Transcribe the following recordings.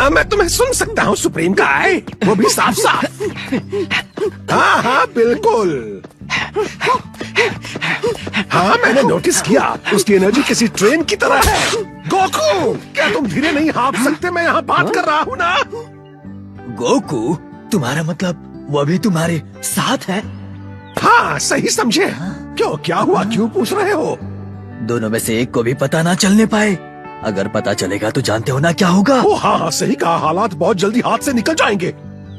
हाँ, मैं तुम्हें सुन सकता हूँ सुप्रीम काय, वो भी साफ साफ। हाँ हाँ बिल्कुल। हाँ मैंने नोटिस किया, उसकी एनर्जी किसी ट्रेन की तरह है। गोकू, क्या तुम धीरे नहीं हाँक सकते? मैं यहाँ बात कर रहा हूँ ना। गोकू, तुम्हारा मतलब वो भी तुम्हारे साथ है? हाँ सही समझे। क्यों, क्या हुआ, क्यों पूछ रहे हो? दोनों में से एक को भी पता ना चलने पाए। अगर पता चलेगा तो जानते हो ना क्या होगा। ओ हाँ हाँ सही कहा, हालात बहुत जल्दी हाथ से निकल जाएंगे।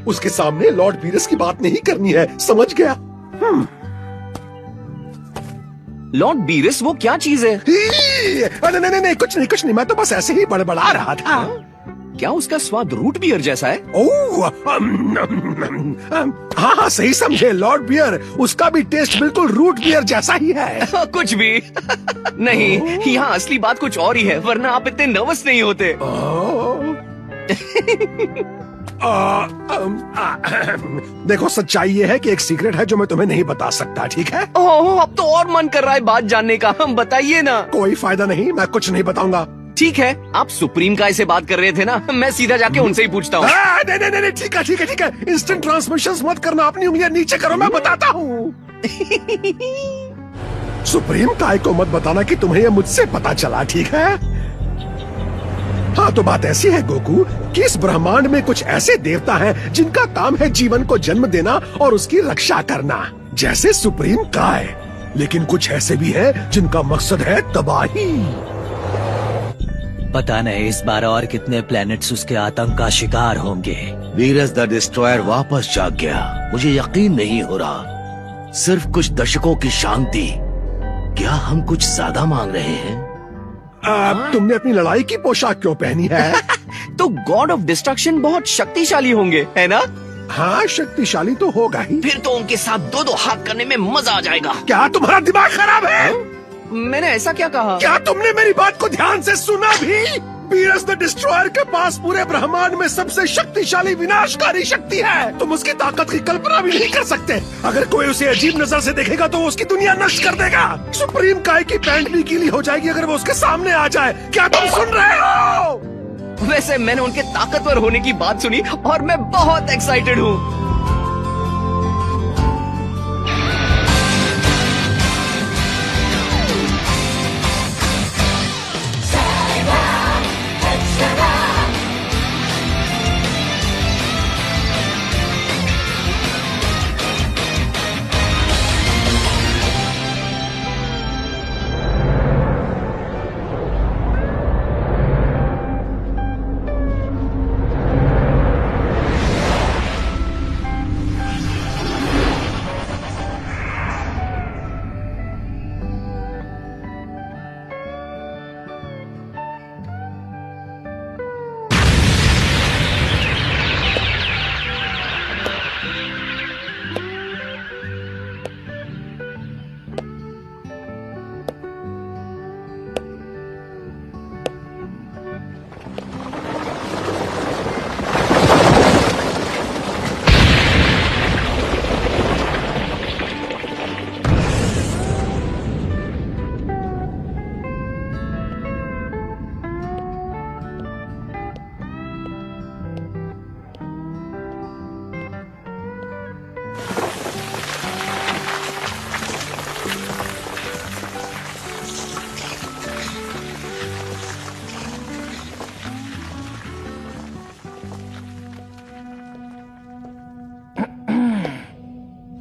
उसके सामने लॉर्ड बीरस की बात नहीं करनी है, समझ गया। लॉर्ड बीरस वो क्या चीज है? नहीं नहीं कुछ नहीं, मैं तो बस ऐसे ही बड़बड़ा रहा था। क्या उसका स्वाद रूट बियर जैसा है? ओह हाँ हाँ सही समझे, लॉर्ड बियर, उसका भी टेस्ट बिल्कुल रूट बियर जैसा ही है। कुछ भी नहीं, यहाँ असली बात कुछ और ही है, वरना आप इतने नर्वस नहीं होते। देखो सच्चाई ये है कि एक सीक्रेट है जो मैं तुम्हें नहीं बता सकता, ठीक है? ओह, अब तो और मन कर रहा है बात जानने का, हम बताइए ना। कोई फायदा नहीं, मैं कुछ नहीं बताऊंगा। ठीक है, आप सुप्रीम काय से बात कर रहे थे ना, मैं सीधा जाके उनसे ही पूछता हूँ। नहीं ठीक है, इंस्टेंट ट्रांसमिशन मत करना, अपनी उंगलियां नीचे करो, मैं बताता हूँ। सुप्रीम काय को मत बताना कि तुम्हें ये मुझसे पता चला, ठीक है? हाँ तो बात ऐसी है गोकू कि इस ब्रह्मांड में कुछ ऐसे देवता हैं जिनका काम है जीवन को जन्म देना और उसकी रक्षा करना, जैसे सुप्रीम काय। लेकिन कुछ ऐसे भी हैं जिनका मकसद है तबाही। पता नहीं इस बार और कितने प्लैनेट्स उसके आतंक का शिकार होंगे। वीरस द डिस्ट्रॉयर वापस जाग गया। मुझे यकीन नहीं हो रहा। सिर्फ कुछ दशकों की शांति, क्या हम कुछ ज्यादा मांग रहे हैं? तुमने अपनी लड़ाई की पोशाक क्यों पहनी है? तो गॉड ऑफ डिस्ट्रक्शन बहुत शक्तिशाली होंगे, है ना? हाँ शक्तिशाली तो होगा ही। फिर तो उनके साथ दो हाथ करने में मजा आ जाएगा। क्या तुम्हारा दिमाग खराब है? मैंने ऐसा क्या कहा? क्या तुमने मेरी बात को ध्यान से सुना भी? वीरस द डिस्ट्रॉयर के पास पूरे ब्रह्मांड में सबसे शक्तिशाली विनाशकारी शक्ति है। तुम उसकी ताकत की कल्पना भी नहीं कर सकते। अगर कोई उसे अजीब नजर से देखेगा तो वो उसकी दुनिया नष्ट कर देगा। सुप्रीम काय की पैंट भी गीली हो जाएगी अगर वो उसके सामने आ जाए। क्या तुम सुन रहे हो? वैसे मैंने उनके ताकतवर होने की बात सुनी और मैं बहुत एक्साइटेड हूँ।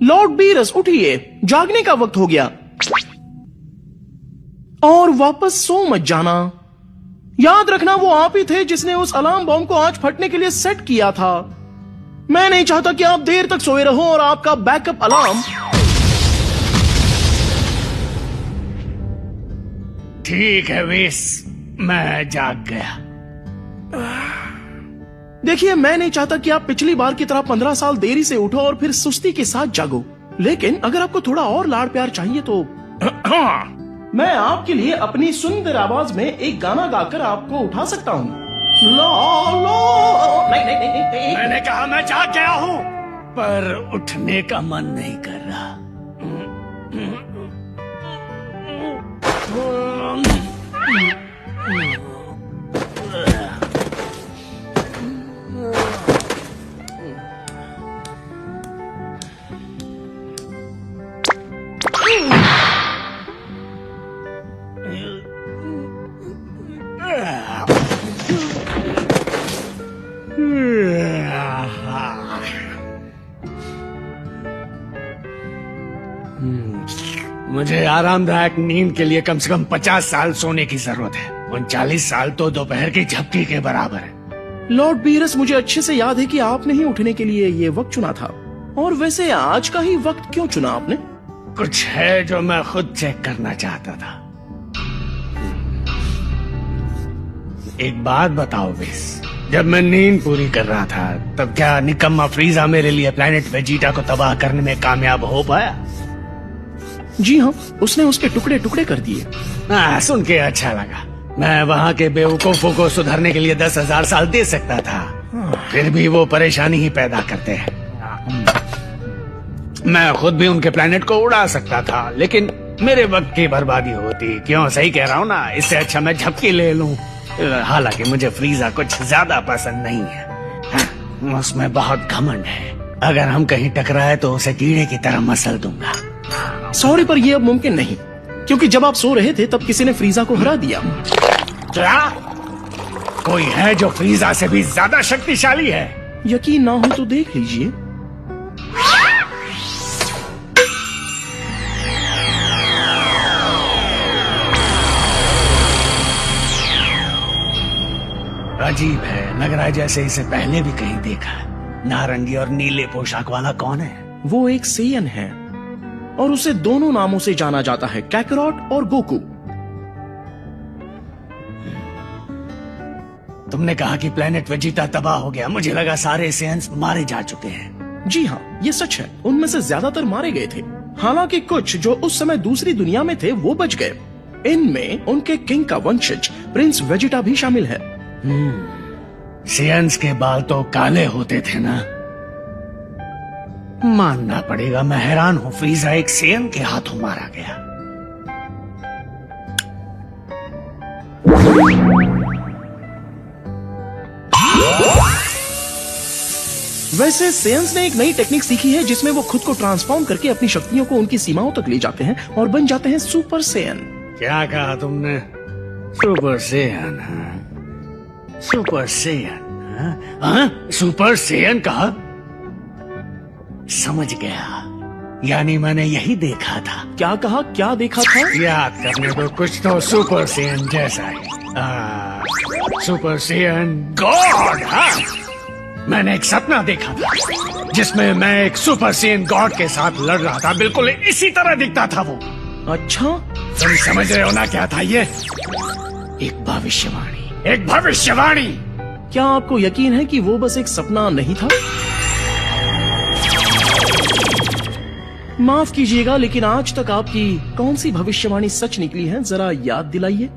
लॉर्ड बीरस उठिए, जागने का वक्त हो गया और वापस सो मत जाना। याद रखना वो आप ही थे जिसने उस अलार्म बॉम्ब को आज फटने के लिए सेट किया था। मैं नहीं चाहता कि आप देर तक सोए रहो और आपका बैकअप अलार्म। ठीक है विस, मैं जाग गया। देखिए, मैं नहीं चाहता कि आप पिछली बार की तरह 15 साल देरी से उठो और फिर सुस्ती के साथ जागो। लेकिन अगर आपको थोड़ा और लाड़ प्यार चाहिए तो मैं आपके लिए अपनी सुंदर आवाज में एक गाना गाकर आपको उठा सकता हूँ। ला ला नहीं। मैंने कहा मैं जाग गया हूँ, पर उठने का मन नहीं कर रहा। मुझे आरामदायक नींद के लिए कम से कम 50 साल सोने की जरूरत है। 39 साल तो दोपहर की झपकी के बराबर है। लॉर्ड बीरस, मुझे अच्छे से याद है कि आपने ही उठने के लिए ये वक्त चुना था। और वैसे आज का ही वक्त क्यों चुना आपने? कुछ है जो मैं खुद चेक करना चाहता था। एक बात बताओ बेस, जब मैं नींद पूरी कर रहा था तब क्या निकम्मा फ्रीजा मेरे लिए प्लेनेट वेजिटा को तबाह करने में कामयाब हो पाया? जी हाँ, उसने उसके टुकड़े टुकड़े कर दिए। सुन के अच्छा लगा। मैं वहाँ के बेवकूफों को सुधरने के लिए 10,000 साल दे सकता था, फिर भी वो परेशानी ही पैदा करते हैं। मैं खुद भी उनके प्लेनेट को उड़ा सकता था, लेकिन मेरे वक्त की बर्बादी होती। क्यों, सही कह रहा हूँ ना? इससे अच्छा मैं झपकी ले लूं। हालांकि मुझे फ्रीजा कुछ ज्यादा पसंद नहीं है। उसमें बहुत घमंड है। अगर हम कहीं टकराए तो उसे कीड़े की तरह मसल दूंगा। सॉरी, पर ये अब मुमकिन नहीं, क्योंकि जब आप सो रहे थे तब किसी ने फ्रीजा को हरा दिया। क्या कोई है जो फ्रीजा से भी ज्यादा शक्तिशाली है? यकीन ना हो तो देख लीजिए। अजीब है, लग रहा है जैसे इसे पहले भी कहीं देखा है। नारंगी और नीले पोशाक वाला कौन है? वो एक सेयन है और उसे दोनों नामों से जाना जाता है, कैकरॉट और गोकू। तुमने कहा कि प्लेनेट वेजिटा तबाह हो गया। मुझे लगा सारे सेयन्स मारे जा चुके हैं। जी हाँ, ये सच है। उनमें से ज्यादातर मारे गए थे। हालांकि कुछ जो उस समय दूसरी दुनिया में थे वो बच गए। इनमें उनके किंग का वंशज प्रिंस वेजिटा भी शामिल है। सेयन्स के बाल तो काले होते थे ना? मानना पड़ेगा, मैं हैरान हूँ फ्रीजा एक सेयन के हाथों मारा गया। वैसे सेयन्स ने एक नई टेक्निक सीखी है जिसमें वो खुद को ट्रांसफॉर्म करके अपनी शक्तियों को उनकी सीमाओं तक ले जाते हैं और बन जाते हैं सुपर सेयन। क्या कहा तुमने? Super Saiyan? Super Saiyan? Super Saiyan कहा? समझ गया, यानी मैंने यही देखा था। क्या कहा? क्या देखा था? याद करने दो, कुछ तो सुपर सेयन जैसा है। Super Saiyan God. हाँ, मैंने एक सपना देखा था जिसमें मैं एक सुपर सेयन गॉड के साथ लड़ रहा था। बिल्कुल इसी तरह दिखता था वो। अच्छा, तुम समझ रहे हो ना क्या था ये? एक भविष्यवाणी, एक भविष्यवाणी। क्या आपको यकीन है कि वो बस एक सपना नहीं था? माफ कीजिएगा, लेकिन आज तक आपकी कौन सी भविष्यवाणी सच निकली है, जरा याद दिलाइए।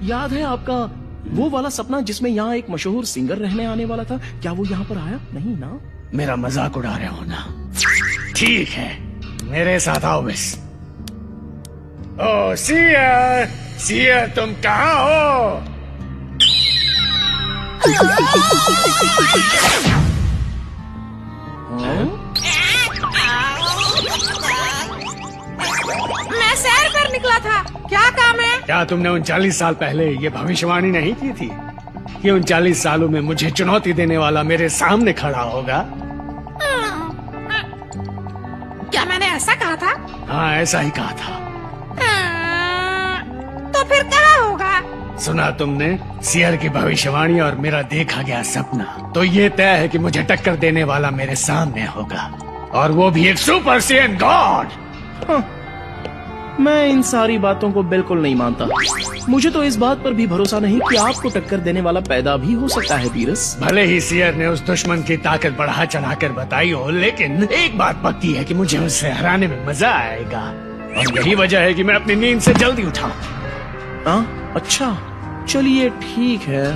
याद है आपका वो वाला सपना जिसमें यहाँ एक मशहूर सिंगर रहने आने वाला था? क्या वो यहाँ पर आया नहीं ना? मेरा मजाक उड़ा रहे हो ना? ठीक है, मेरे साथ आओ बस। ओ सियर, सियर तुम कहाँ हो? मैं सैर पर निकला था। क्या काम है? क्या तुमने 39 साल पहले ये भविष्यवाणी नहीं की थी कि 39 सालों में मुझे चुनौती देने वाला मेरे सामने खड़ा होगा? क्या मैंने ऐसा कहा था? हाँ, ऐसा ही कहा था। तो फिर कहाँ होगा? सुना तुमने सियर की भविष्यवाणी और मेरा देखा गया सपना, तो ये तय है कि मुझे टक्कर देने वाला मेरे सामने होगा, और वो भी एक सुपर सेयन गॉड। मैं इन सारी बातों को बिल्कुल नहीं मानता। मुझे तो इस बात पर भी भरोसा नहीं कि आपको टक्कर देने वाला पैदा भी हो सकता है बीरस। भले ही सियर ने उस दुश्मन की ताकत बढ़ा चढ़ाकर बताई हो, लेकिन एक बात पक्की है कि मुझे उससे हराने में मजा आएगा, और यही वजह है कि मैं अपनी नींद से जल्दी उठाऊं। अच्छा, चलिए ठीक है।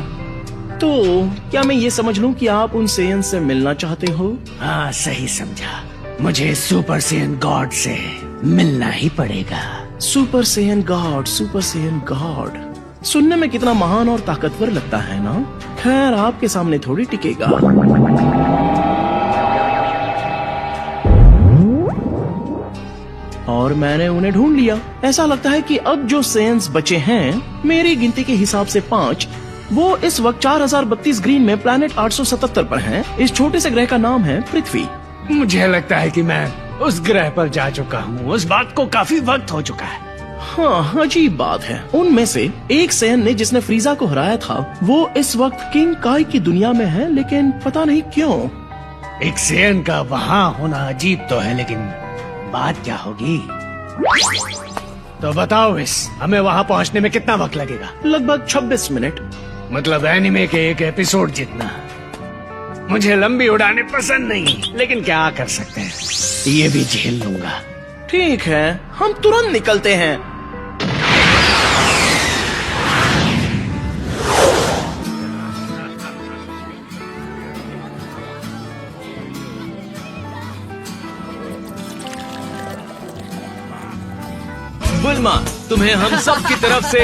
तो क्या मैं ये समझ लूं कि आप उन सेयन से मिलना चाहते हो? हाँ, सही समझा। मुझे सुपर सेयन गॉड से मिलना ही पड़ेगा। Super Saiyan God, super Saiyan God सुनने में कितना महान और ताकतवर लगता है ना? खैर, आपके सामने थोड़ी टिकेगा। और मैंने उन्हें ढूंढ लिया। ऐसा लगता है कि अब जो सेयन्स बचे हैं, मेरी गिनती के हिसाब से 5, वो इस वक्त 4032 ग्रीन में प्लैनेट 877 पर हैं। इस छोटे से ग्रह का नाम है पृथ्वी। मुझे लगता है कि मैं उस ग्रह पर जा चुका हूँ। उस बात को काफी वक्त हो चुका है। हाँ, अजीब बात है। उनमें से एक सैन ने जिसने फ्रीजा को हराया था, वो इस वक्त किंग काई की दुनिया में है, लेकिन पता नहीं क्यों। एक सेन का वहाँ होना अजीब तो है, लेकिन बात क्या होगी? तो बताओ इस, हमें वहाँ पहुँचने में कितना वक्त लगेगा? लगभग 26 मिनट। मतलब एनिमे के एक एपिसोड जितना। मुझे लंबी उड़ाने पसंद नहीं, लेकिन क्या कर सकते हैं, ये भी झेल लूंगा। ठीक है, हम तुरंत निकलते हैं। बुल्मा, तुम्हें हम सब की तरफ से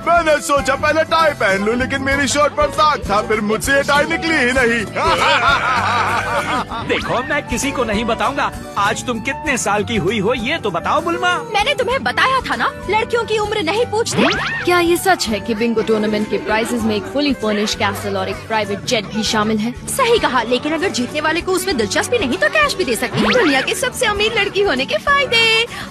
मैंने सोचा पहले टाई पहन लूं, लेकिन मेरी शर्ट पर दाग था, फिर मुझसे ये टाई निकली ही नहीं। देखो, मैं किसी को नहीं बताऊंगा। आज तुम कितने साल की हुई हो ये तो बताओ बुल्मा। मैंने तुम्हें बताया था ना, लड़कियों की उम्र नहीं पूछते। क्या ये सच है कि बिंगो टूर्नामेंट के प्राइजेस में एक फुली फर्निश्ड कैसल और एक प्राइवेट जेट भी शामिल है? सही कहा, लेकिन अगर जीतने वाले को उसमें दिलचस्पी नहीं तो कैश भी दे सकती है। दुनिया की सबसे अमीर लड़की होने के फायदे।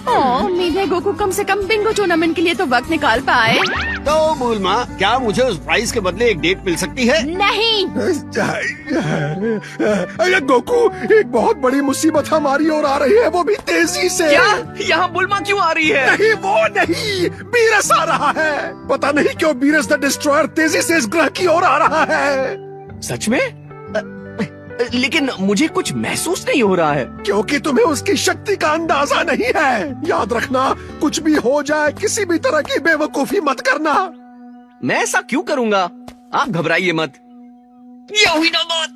उम्मीद है गोकू कम से कम बिंगो टूर्नामेंट के लिए तो वक्त निकाल पाए। तो बुल्मा, क्या मुझे उस प्राइस के बदले एक डेट मिल सकती है? नहीं। अरे गोकू, एक बहुत बड़ी मुसीबत हमारी ओर आ रही है, वो भी तेजी से। क्या? यहाँ बुल्मा क्यों आ रही है? नहीं, वो नहीं, बीरस आ रहा है। पता नहीं क्यों बीरस द डिस्ट्रॉयर तेजी से इस ग्रह की ओर आ रहा है। सच में? लेकिन मुझे कुछ महसूस नहीं हो रहा है। क्योंकि तुम्हें उसकी शक्ति का अंदाजा नहीं है। याद रखना, कुछ भी हो जाए, किसी भी तरह की बेवकूफी मत करना। मैं ऐसा क्यों करूंगा? आप घबराइए मत। ये हुई ना बात।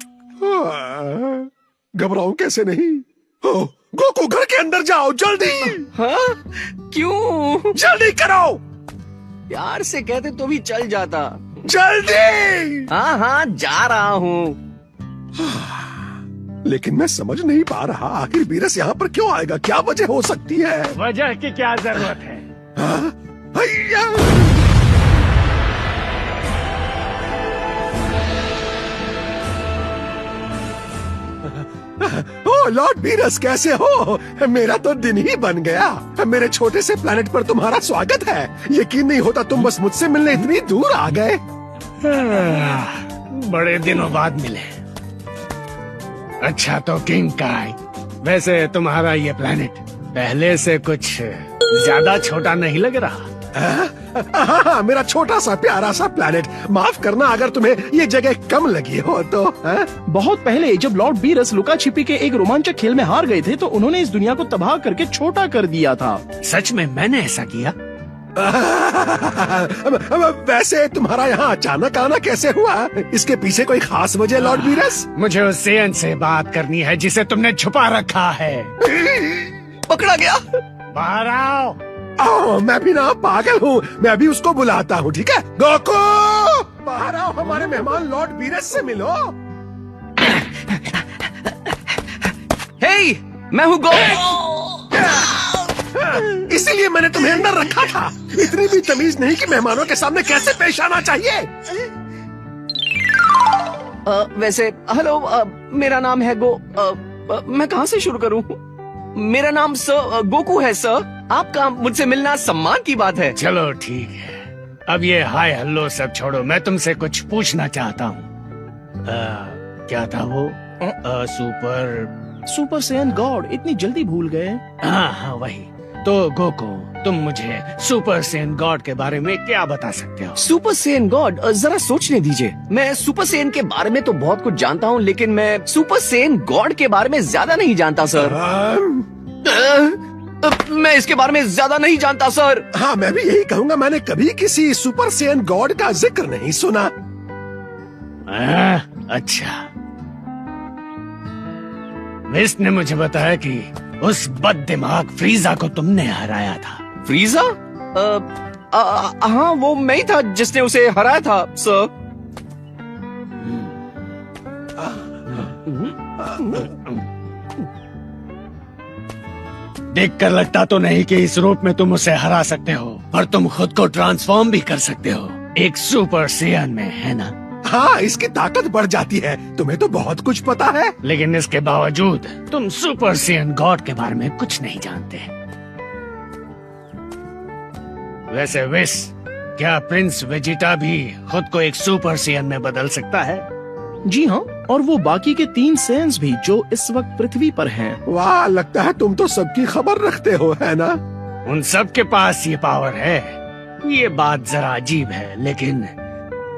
घबराऊं कैसे नहीं? गोकू, घर के अंदर जाओ जल्दी। हाँ? क्यों? जल्दी करो। प्यार से कहते तो भी चल जाता। जल्दी। हाँ हाँ, जा रहा हूँ। लेकिन मैं समझ नहीं पा रहा, आखिर बीरस यहाँ पर क्यों आएगा? क्या वजह हो सकती है? वजह की क्या जरूरत है? हाँ? भैया! ओ लॉर्ड बीरस, कैसे हो? मेरा तो दिन ही बन गया। मेरे छोटे से प्लेनेट पर तुम्हारा स्वागत है। यकीन नहीं होता तुम बस मुझसे मिलने इतनी दूर आ गए। बड़े दिनों बाद मिले। अच्छा, तो किंग काई, वैसे तुम्हारा ये प्लेनेट पहले से कुछ ज्यादा छोटा नहीं लग रहा? हाँ, मेरा छोटा सा प्यारा सा प्लेनेट। माफ करना अगर तुम्हें ये जगह कम लगी हो तो। बहुत पहले जब लॉर्ड बीरस लुका छिपी के एक रोमांचक खेल में हार गए थे, तो उन्होंने इस दुनिया को तबाह करके छोटा कर दिया था। सच में मैंने ऐसा किया? वैसे तुम्हारा यहाँ अचानक आना कैसे हुआ? इसके पीछे कोई खास वजह लॉर्ड बीरस? मुझे उस सेन से बात करनी है जिसे तुमने छुपा रखा है। पकड़ा गया। बाहर आओ। मैं भी ना पागल हूँ, मैं अभी उसको बुलाता हूँ। ठीक है गोकू, बाहर आओ, हमारे मेहमान लॉर्ड बीरस से मिलो। हे, मैं हूँ गोकू। इसीलिए मैंने तुम्हें अंदर रखा था। इतनी भी तमीज नहीं कि मेहमानों के सामने कैसे पेश आना चाहिए। वैसे हेलो, मेरा नाम है मैं कहाँ से शुरू करूँ? मेरा नाम सर गोकू है सर। आपका मुझसे मिलना सम्मान की बात है। चलो ठीक है, अब ये हाय हल्लो सब छोड़ो, मैं तुमसे कुछ पूछना चाहता हूँ। क्या था वो? सुपर सैयन गॉड, इतनी जल्दी भूल गए? हाँ, वही। तो गोकू, तुम मुझे सुपर सेन गॉड के बारे में क्या बता सकते हो? सुपर सेन गॉड, जरा सोचने दीजिए। मैं सुपर सेन के बारे में तो बहुत कुछ जानता हूँ, लेकिन मैं सुपर सेन गॉड के बारे में ज्यादा नहीं जानता सर। मैं इसके बारे में ज्यादा नहीं जानता सर। हाँ, मैं भी यही कहूँगा, मैंने कभी किसी सुपर सैयन गॉड का जिक्र नहीं सुना। अच्छा, विस्ट ने मुझे बताया कि उस बददिमाग फ्रीजा को तुमने हराया था। फ्रीजा? हाँ, वो मैं ही था जिसने उसे हराया था सर। देखकर लगता तो नहीं कि इस रूप में तुम उसे हरा सकते हो, पर तुम खुद को ट्रांसफॉर्म भी कर सकते हो एक सुपर सेयन में, है ना? हाँ, इसकी ताकत बढ़ जाती है। तुम्हें तो बहुत कुछ पता है। लेकिन इसके बावजूद तुम सुपर सेयन गॉड के बारे में कुछ नहीं जानते। वैसे विस, क्या प्रिंस वेजिटा भी खुद को एक सुपर सेयन में बदल सकता है? जी हाँ, और वो बाकी के 3 सेयन्स भी जो इस वक्त पृथ्वी पर हैं। वाह, लगता है तुम तो सबकी खबर रखते हो, है ना? उन सब के पास ये पावर है। ये बात जरा अजीब है, लेकिन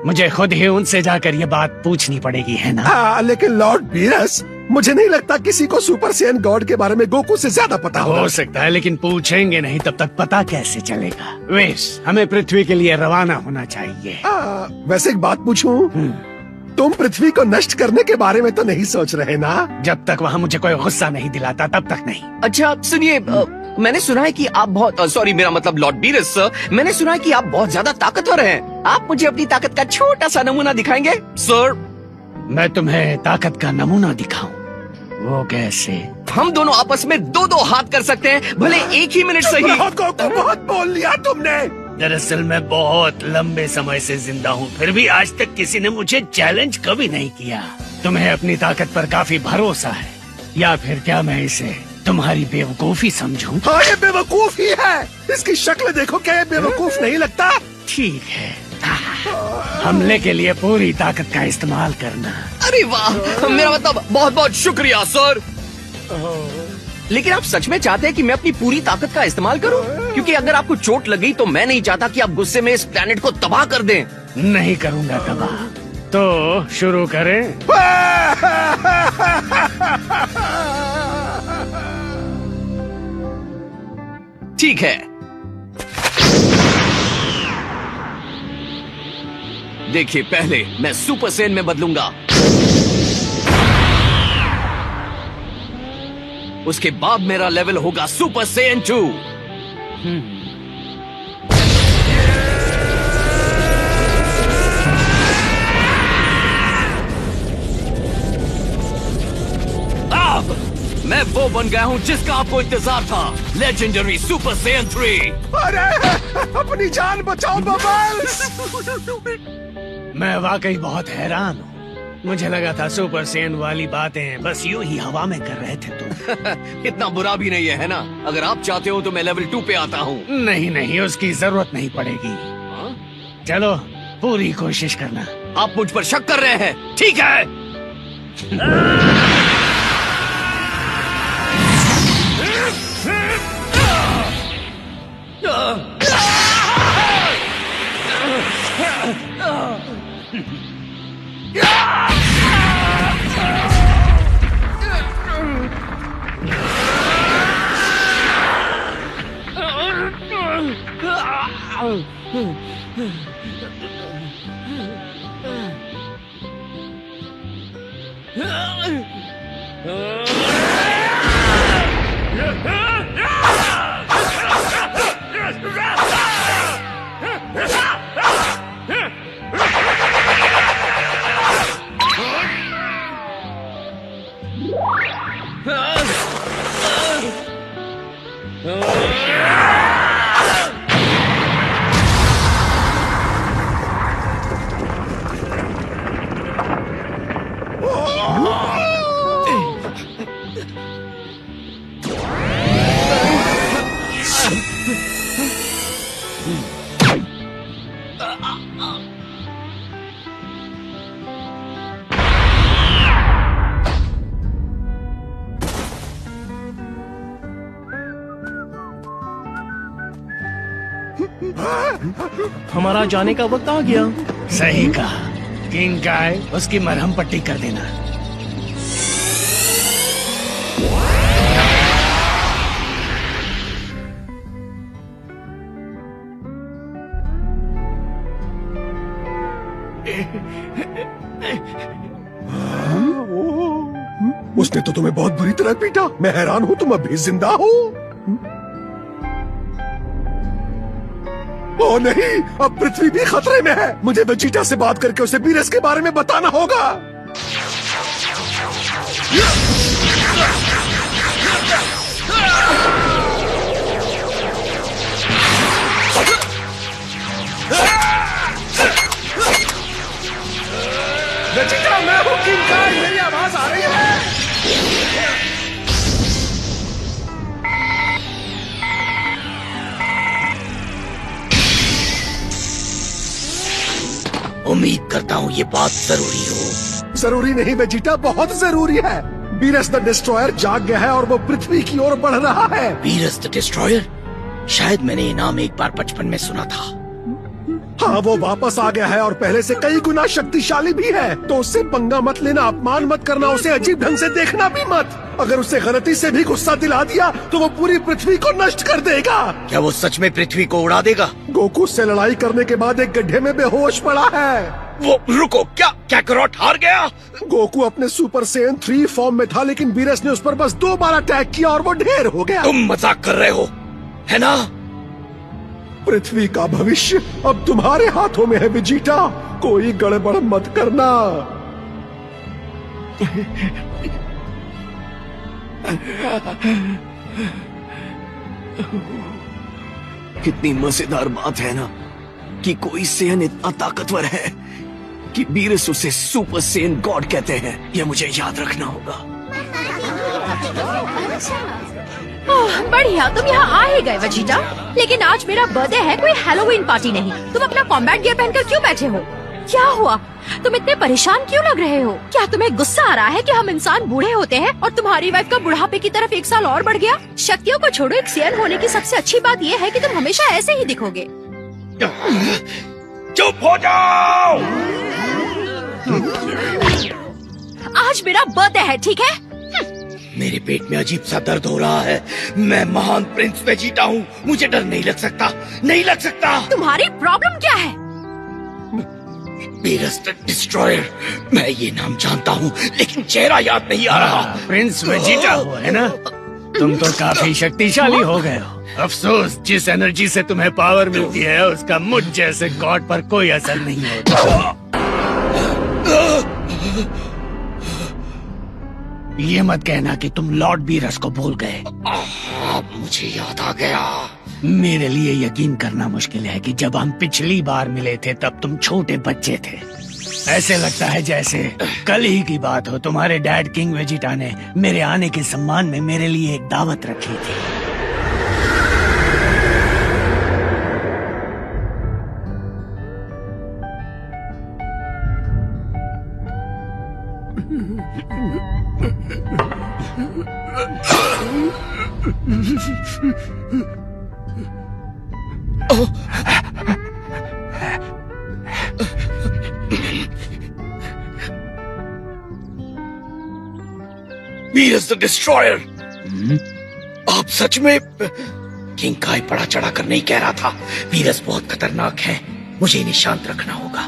मुझे खुद ही उनसे जाकर ये बात पूछनी पड़ेगी, है ना? लेकिन लॉर्ड बीरस, मुझे नहीं लगता किसी को सुपर सेयन गॉड के बारे में गोकू से ज्यादा पता होगा। हो सकता है, लेकिन पूछेंगे नहीं तब तक पता कैसे चलेगा? वेश, हमें पृथ्वी के लिए रवाना होना चाहिए। वैसे एक बात पूछूं? तुम पृथ्वी को नष्ट करने के बारे में तो नहीं सोच रहे ना? जब तक वहाँ मुझे कोई गुस्सा नहीं दिलाता तब तक नहीं। अच्छा सुनिए, मैंने सुना है कि आप बहुत सॉरी, मेरा मतलब लॉर्ड बीरस सर, मैंने सुना है कि आप बहुत ज्यादा ताकतवर हैं। आप मुझे अपनी ताकत का छोटा सा नमूना दिखाएंगे सर? मैं तुम्हें ताकत का नमूना दिखाऊं? वो कैसे? हम दोनों आपस में 2-2 हाथ कर सकते हैं, भले एक ही मिनट सही। बहुत बोल लिया तुमने। दरअसल मैं बहुत लंबे समय से जिंदा हूँ, फिर भी आज तक किसी ने मुझे चैलेंज कभी नहीं किया। तुम्हें अपनी ताकत पर काफी भरोसा है, या फिर क्या मैं इसे तुम्हारी बेवकूफी समझूं? हाँ, ये बेवकूफी है। इसकी शक्ल देखो, क्या ये बेवकूफ नहीं लगता? ठीक है, हमले के लिए पूरी ताकत का इस्तेमाल करना। अरे वाह, मेरा मतलब बहुत बहुत शुक्रिया सर। लेकिन आप सच में चाहते हैं कि मैं अपनी पूरी ताकत का इस्तेमाल करूं? क्योंकि अगर आपको चोट लग गई तो मैं नहीं चाहता कि आप गुस्से में इस प्लेनेट को तबाह कर दें। नहीं करूंगा तबाह। तो शुरू करें? ठीक है, देखिए, पहले मैं सुपर सेन में बदलूंगा, उसके बाद मेरा लेवल होगा सुपर सेन 2। अब मैं वो बन गया हूँ जिसका आपको इंतजार था, लेजेंडरी सुपर सेन 3। अरे, अपनी जान बचाओ बबल्स। मैं वाकई बहुत हैरान हूँ। मुझे लगा था सुपर सेन वाली बातें बस यूं ही हवा में कर रहे थे तुम। इतना बुरा भी नहीं है ना? अगर आप चाहते हो तो मैं लेवल 2 पे आता हूँ। नहीं नहीं, उसकी जरूरत नहीं पड़ेगी। चलो, पूरी कोशिश करना। आप मुझ पर शक कर रहे हैं? ठीक है। हमारा जाने का वक्त आ गया। सही कहा। किंग काय, उसकी मरहम पट्टी कर देना। उसने तो तुम्हें बहुत बुरी तरह पीटा। मैं हैरान हूँ तुम अभी जिंदा हो। ओ नहीं, अब पृथ्वी भी खतरे में है। मुझे वेजिटा से बात करके उसे बीरस के बारे में बताना होगा। वेजिटा, मैं हूँ किंग काई, मेरी आवाज आ रही है? उम्मीद करता हूँ ये बात जरूरी हो। जरूरी नहीं वेजिटा, बहुत जरूरी है। बीरस द डिस्ट्रॉयर जाग गया है और वो पृथ्वी की ओर बढ़ रहा है। Beerus the destroyer? शायद मैंने ये नाम एक बार बचपन में सुना था। हाँ, वो वापस आ गया है और पहले से कई गुना शक्तिशाली भी है। तो उससे पंगा मत लेना, अपमान मत करना, उसे अजीब ढंग से देखना भी मत। अगर उसे गलती से भी गुस्सा दिला दिया तो वो पूरी पृथ्वी को नष्ट कर देगा। क्या वो सच में पृथ्वी को उड़ा देगा? गोकू से लड़ाई करने के बाद एक गड्ढे में बेहोश पड़ा है। वो रुको, क्या कैकरोट हार गया? गोकू अपने सुपर सेन 3 फॉर्म में था, लेकिन बीरस ने उस पर बस 2 बार अटैक किया और वो ढेर हो गया। तुम मजाक कर रहे हो, है ना? पृथ्वी का भविष्य अब तुम्हारे हाथों में है वेजिटा। कोई गड़बड़ मत करना। कितनी मजेदार बात है ना कि कोई सेन इतना ताकतवर है कि बीरस उसे सुपर सेन गॉड कहते हैं। यह मुझे याद रखना होगा। ओह, बढ़िया, तुम यहाँ आ ही गए वेजिटा। लेकिन आज मेरा बर्थडे है, कोई हैलोवीन पार्टी नहीं। तुम अपना कॉम्बैट गियर पहनकर क्यों बैठे हो? क्या हुआ? तुम इतने परेशान क्यों लग रहे हो? क्या तुम्हें गुस्सा आ रहा है कि हम इंसान बूढ़े होते हैं और तुम्हारी वाइफ का बुढ़ापे की तरफ 1 साल और बढ़ गया? शक्तियों को छोड़ो, एक सेन होने की सबसे अच्छी बात यह है कि तुम हमेशा ऐसे ही दिखोगे। चुप हो जाओ। आज मेरा बर्थडे है, ठीक है? मेरे पेट में अजीब सा दर्द हो रहा है। मैं महान प्रिंस वेजिटा हूँ, मुझे डर नहीं लग सकता, नहीं लग सकता। तुम्हारी प्रॉब्लम क्या है? बीरस द डिस्ट्रॉयर, मैं ये नाम जानता हूँ लेकिन चेहरा याद नहीं आ रहा। प्रिंस वेजिटा हो, है ना? तुम तो काफी शक्तिशाली हो गए हो। अफसोस, जिस एनर्जी से तुम्हें पावर मिलती है उसका मुझ जैसे गॉड पर कोई असर नहीं होता। ये मत कहना कि तुम लॉर्ड बीरस को भूल गए। मुझे याद आ गया। मेरे लिए यकीन करना मुश्किल है कि जब हम पिछली बार मिले थे तब तुम छोटे बच्चे थे। ऐसे लगता है जैसे कल ही की बात हो। तुम्हारे डैड किंग वेजिटा ने मेरे आने के सम्मान में मेरे लिए एक दावत रखी थी। बीरस द डिस्ट्रॉयर, आप सच में? किंग काई बड़ा चढ़ा कर नहीं कह रहा था। बीरस बहुत खतरनाक है, मुझे इन्हें शांत रखना होगा।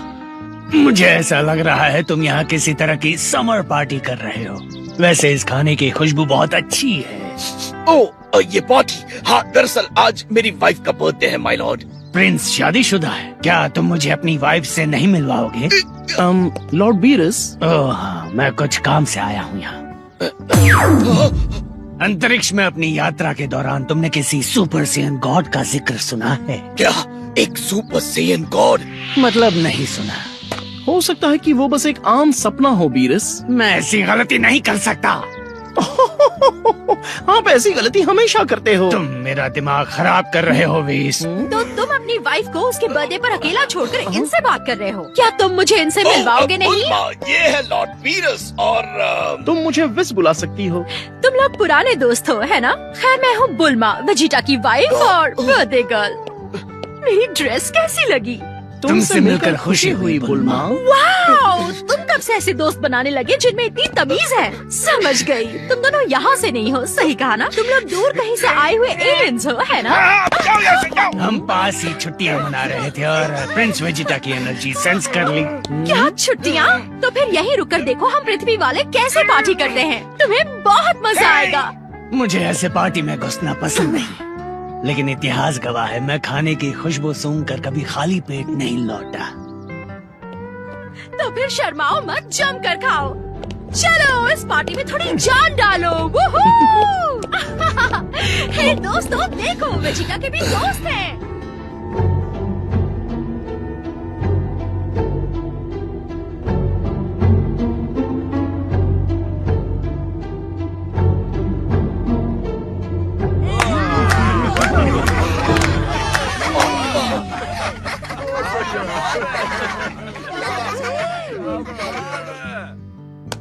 मुझे ऐसा लग रहा है तुम यहाँ किसी तरह की समर पार्टी कर रहे हो। वैसे इस खाने की खुशबू बहुत अच्छी है। ओ, ये पार्टी? हाँ, दरअसल आज मेरी वाइफ का बर्थडे है माय लॉर्ड। प्रिंस शादीशुदा है क्या? तुम मुझे अपनी वाइफ से नहीं मिलवाओगे? लॉर्ड बीरस, ओह हाँ, मैं कुछ काम से आया हूँ यहाँ। अंतरिक्ष में अपनी यात्रा के दौरान तुमने किसी सुपर सेयन गॉड का जिक्र सुना है क्या? एक सुपर सेयन गॉड? मतलब नहीं सुना। हो सकता है कि वो बस एक आम सपना हो बीरस। मैं ऐसी गलती नहीं कर सकता। आप ऐसी गलती हमेशा करते हो। तुम मेरा दिमाग खराब कर रहे हो वीस। तो तुम अपनी वाइफ को उसके बर्थडे पर अकेला छोड़कर इनसे बात कर रहे हो? क्या तुम मुझे इनसे मिलवाओगे नहीं? ये है लॉर्ड बीरस और तुम मुझे विस बुला सकती हो। तुम लोग पुराने दोस्त हो, है ना? खैर, मैं हूँ बुल्मा, वेजिटा की वाइफ और बर्थडे गर्ल। मेरी ड्रेस कैसी लगी? तुमसे मिलकर खुशी हुई बुलमा। वाओ, तुम कब से ऐसे दोस्त बनाने लगे जिनमें इतनी तमीज है? समझ गई, तुम दोनों यहाँ से नहीं हो, सही कहा ना? तुम लोग दूर कहीं से आए हुए एलियंस हो, है ना? हम पास ही छुट्टियां मना रहे थे और प्रिंस वेजिटा की एनर्जी सेंस कर ली। क्या छुट्टियाँ? तो फिर यहीं रुककर देखो हम पृथ्वी वाले कैसे पार्टी करते हैं। तुम्हें बहुत मजा आएगा। मुझे ऐसे पार्टी में घुसना पसंद नहीं, लेकिन इतिहास गवाह है मैं खाने की खुशबू सूंघकर कभी खाली पेट नहीं लौटा। तो फिर शर्माओ मत, जम कर खाओ। चलो इस पार्टी में थोड़ी जान डालो। वूहू! हे दोस्तों, देखो वेजिटा के भी दोस्त हैं।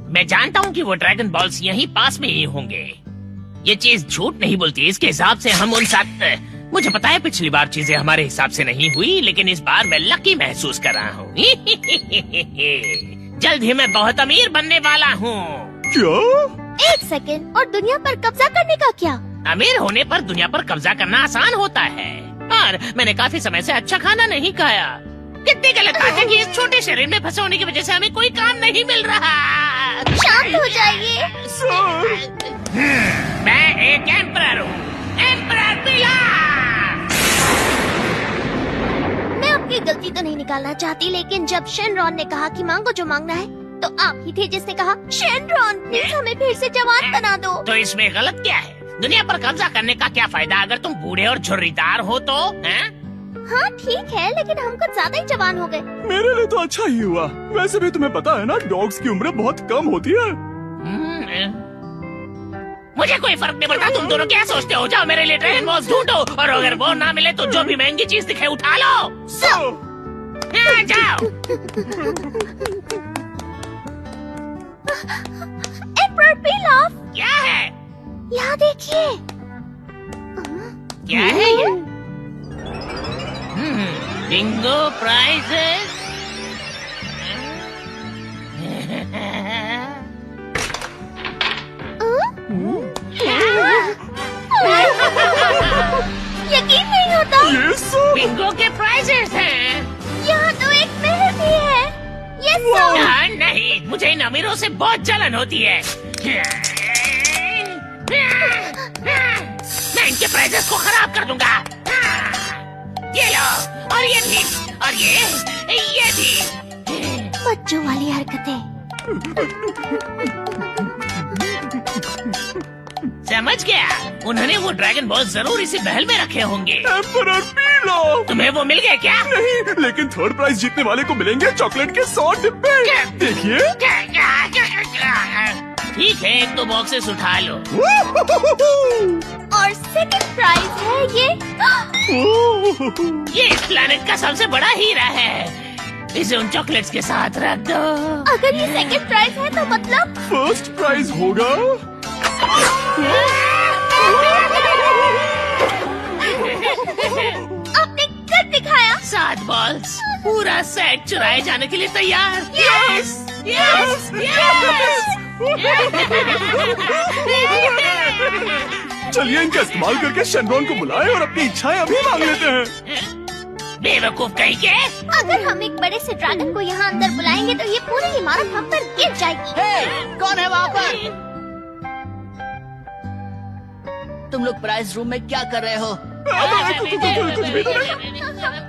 मैं जानता हूँ कि वो ड्रैगन बॉल्स यहीं पास में ही होंगे। ये चीज झूठ नहीं बोलती। इसके हिसाब से हम उन साथ, मुझे पता है पिछली बार चीजें हमारे हिसाब से नहीं हुई, लेकिन इस बार मैं लकी महसूस कर रहा हूँ। जल्द ही मैं बहुत अमीर बनने वाला हूँ। क्या? एक सेकेंड, और दुनिया पर कब्जा करने का क्या? अमीर होने पर दुनिया पर कब्जा करना आसान होता है, और मैंने काफी समय से अच्छा खाना नहीं खाया। कितनी गलत बात है कि इस छोटे शरीर में फंसे होने की वजह से हमें कोई काम नहीं मिल रहा। शांत हो जाइए। मैं एक एम्परर हूँ, एम्परर पिलाफ। मैं आपकी गलती तो नहीं निकालना चाहती, लेकिन जब शेनरॉन ने कहा कि मांगो जो मांगना है, तो आप ही थे जिसने कहा शेनरॉन प्लीज हमें फिर से जवान बना दो। तो इसमें गलत क्या है? दुनिया पर कब्जा करने का क्या फायदा अगर तुम बूढ़े और झुर्रीदार हो तो? हाँ ठीक है, लेकिन हम कुछ ज्यादा ही जवान हो गए। मेरे लिए तो अच्छा ही हुआ। वैसे भी तुम्हें पता है ना, डॉग्स की उम्र बहुत कम होती है। मुझे कोई फर्क नहीं पड़ता तुम दोनों क्या सोचते हो। जाओ मेरे लिए ड्रैगन बॉल्स ढूंढो, और अगर वो ना मिले तो जो भी महंगी चीज दिखे उठा लो। जाओ। एम्परर पिलाफ, क्या है? यहाँ देखिए। क्या है ये? Bingo prizes. यकीन नहीं होता। ये सब बिंगो के प्राइजेस हैं। यहाँ तो एक महल भी है। ये सब नहीं, मुझे इन अमीरों से बहुत जलन होती है। मैं इनके प्राइजेस को खराब कर दूंगा। ये लो, और ये भी, और ये भी। बच्चों वाली हरकतें। समझ गया, उन्होंने वो ड्रैगन बॉल जरूर इसी महल में रखे होंगे। Emperor pilaf. तुम्हें वो मिल गए क्या? नहीं, लेकिन थर्ड प्राइज जीतने वाले को मिलेंगे चॉकलेट के 100 डिब्बे। देखिए। ठीक है, एक दो बॉक्सेस उठा लो। और सेकंड प्राइज है ये इस प्लेनेट का सबसे बड़ा हीरा है। इसे उन चॉकलेट्स के साथ रख दो। अगर ये सेकंड प्राइज है तो मतलब फर्स्ट प्राइज होगा। आपने कर दिखाया। 7 बॉल्स, पूरा सेट चुराए जाने के लिए तैयार। Yes yes yes. चलिए इनका इस्तेमाल करके शेनरॉन को बुलाएं और अपनी इच्छाएं अभी मांग लेते हैं। बेवकूफ कहीं के। अगर हम एक बड़े से ड्रैगन को यहाँ अंदर बुलाएंगे तो ये पूरी इमारत हम पर गिर जाएगी। कौन है वहाँ पर? तुम लोग प्राइज रूम में क्या कर रहे हो?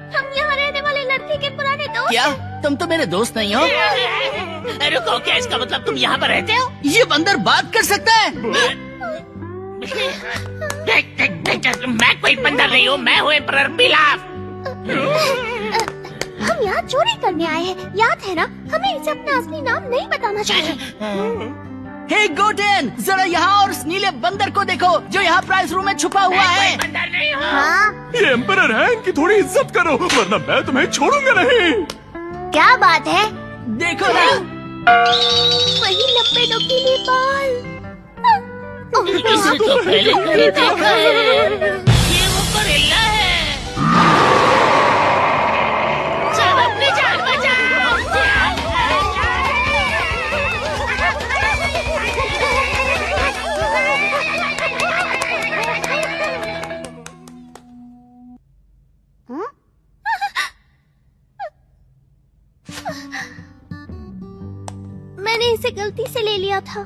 हम यहाँ रहने वाले लड़के के पुराने दोस्त। क्या तुम तो मेरे दोस्त नहीं हो? रुको, क्या इसका मतलब तुम यहाँ पर रहते हो? ये बंदर बात कर सकता है? मैं कोई बंदर नहीं हूँ, मैं हूँ एम्परर पिलाफ। हम यहाँ चोरी करने आए हैं, याद है ना? हमें इसे अपना असली नाम नहीं बताना चाहिए। हे गोटेन, जरा यहाँ और उस नीले बंदर को देखो जो यहाँ प्राइज रूम में छुपा हुआ है। बंदर नहीं हूँ। हाँ, ये एम्परर है, इनकी थोड़ी इज्जत करो वरना मैं तुम्हें छोड़ूंगा नहीं। क्या बात है? देखो ना, वही लंबे नुकीले बाल। इसे तो पहले कहीं देखा है। ये वो गोरिल्ला है। चलो मुझसे गलती से ले लिया था।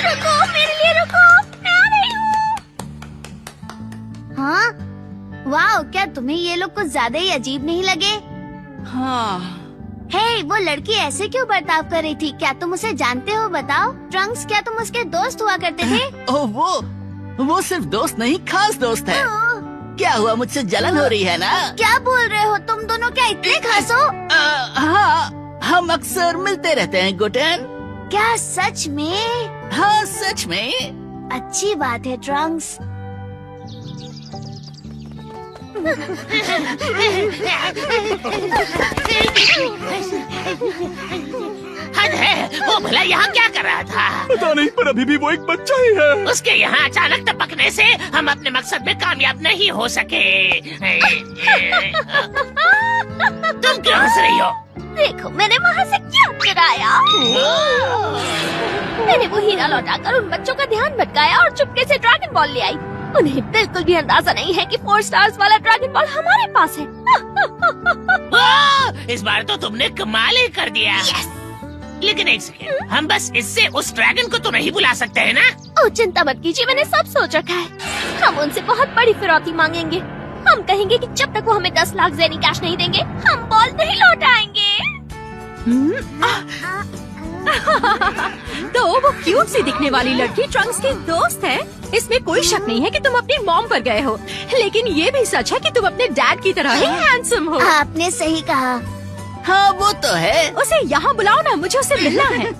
रुको, मेरे लिए रुको, मैं आ रही हूँ। हाँ, वाह, क्या तुम्हें ये लोग कुछ ज्यादा ही अजीब नहीं लगे? हाँ। हे, वो लड़की ऐसे क्यों बर्ताव कर रही थी? क्या तुम उसे जानते हो? बताओ। ट्रंक्स, क्या तुम उसके दोस्त हुआ करते थे? ओह, वो सिर्फ दोस्त नहीं, खास दोस्त है। क्या हुआ, मुझसे जलन हो रही है ना? क्या बोल रहे हो? तुम दोनों क्या इतने खास हो? हाँ, हम अक्सर मिलते रहते हैं गुटन। क्या सच में? हाँ, सच में। अच्छी बात है ट्रंक्स। हद है, वो भला यहाँ क्या कर रहा था? पता नहीं, पर अभी भी वो एक बच्चा ही है। उसके यहाँ अचानक टपकने से हम अपने मकसद में कामयाब नहीं हो सके। तुम क्यों हंस रही हो? देखो, मैंने वहाँ से क्या चुराया। मैंने वो हीरा लौटाकर उन बच्चों का ध्यान भटकाया और चुपके से ड्रैगन बॉल ले आई। उन्हें बिल्कुल भी अंदाजा नहीं है कि 4 स्टार्स वाला ड्रैगन बॉल हमारे पास है। इस बार तो तुमने कमाल ही कर दिया। लेकिन एक सेकेंड, हम बस इससे उस ड्रैगन को तो नहीं बुला सकते हैं ना? ओह, चिंता मत कीजिए, मैंने सब सोच रखा है। हम उनसे बहुत बड़ी फिरौती मांगेंगे। हम कहेंगे कि जब तक वो हमें 10 लाख ज़ेनी कैश नहीं देंगे, हम बॉल नहीं लौटाएंगे। तो वो क्यूट सी दिखने वाली लड़की ट्रंक्स की दोस्त है। इसमें कोई शक नहीं है कि तुम अपनी मॉम पर गए हो, लेकिन ये भी सच है कि तुम अपने डैड की तरह ही हैंडसम हो। आपने सही कहा। हाँ, वो तो है। उसे यहाँ बुलाओ ना, मुझे उससे मिलना है।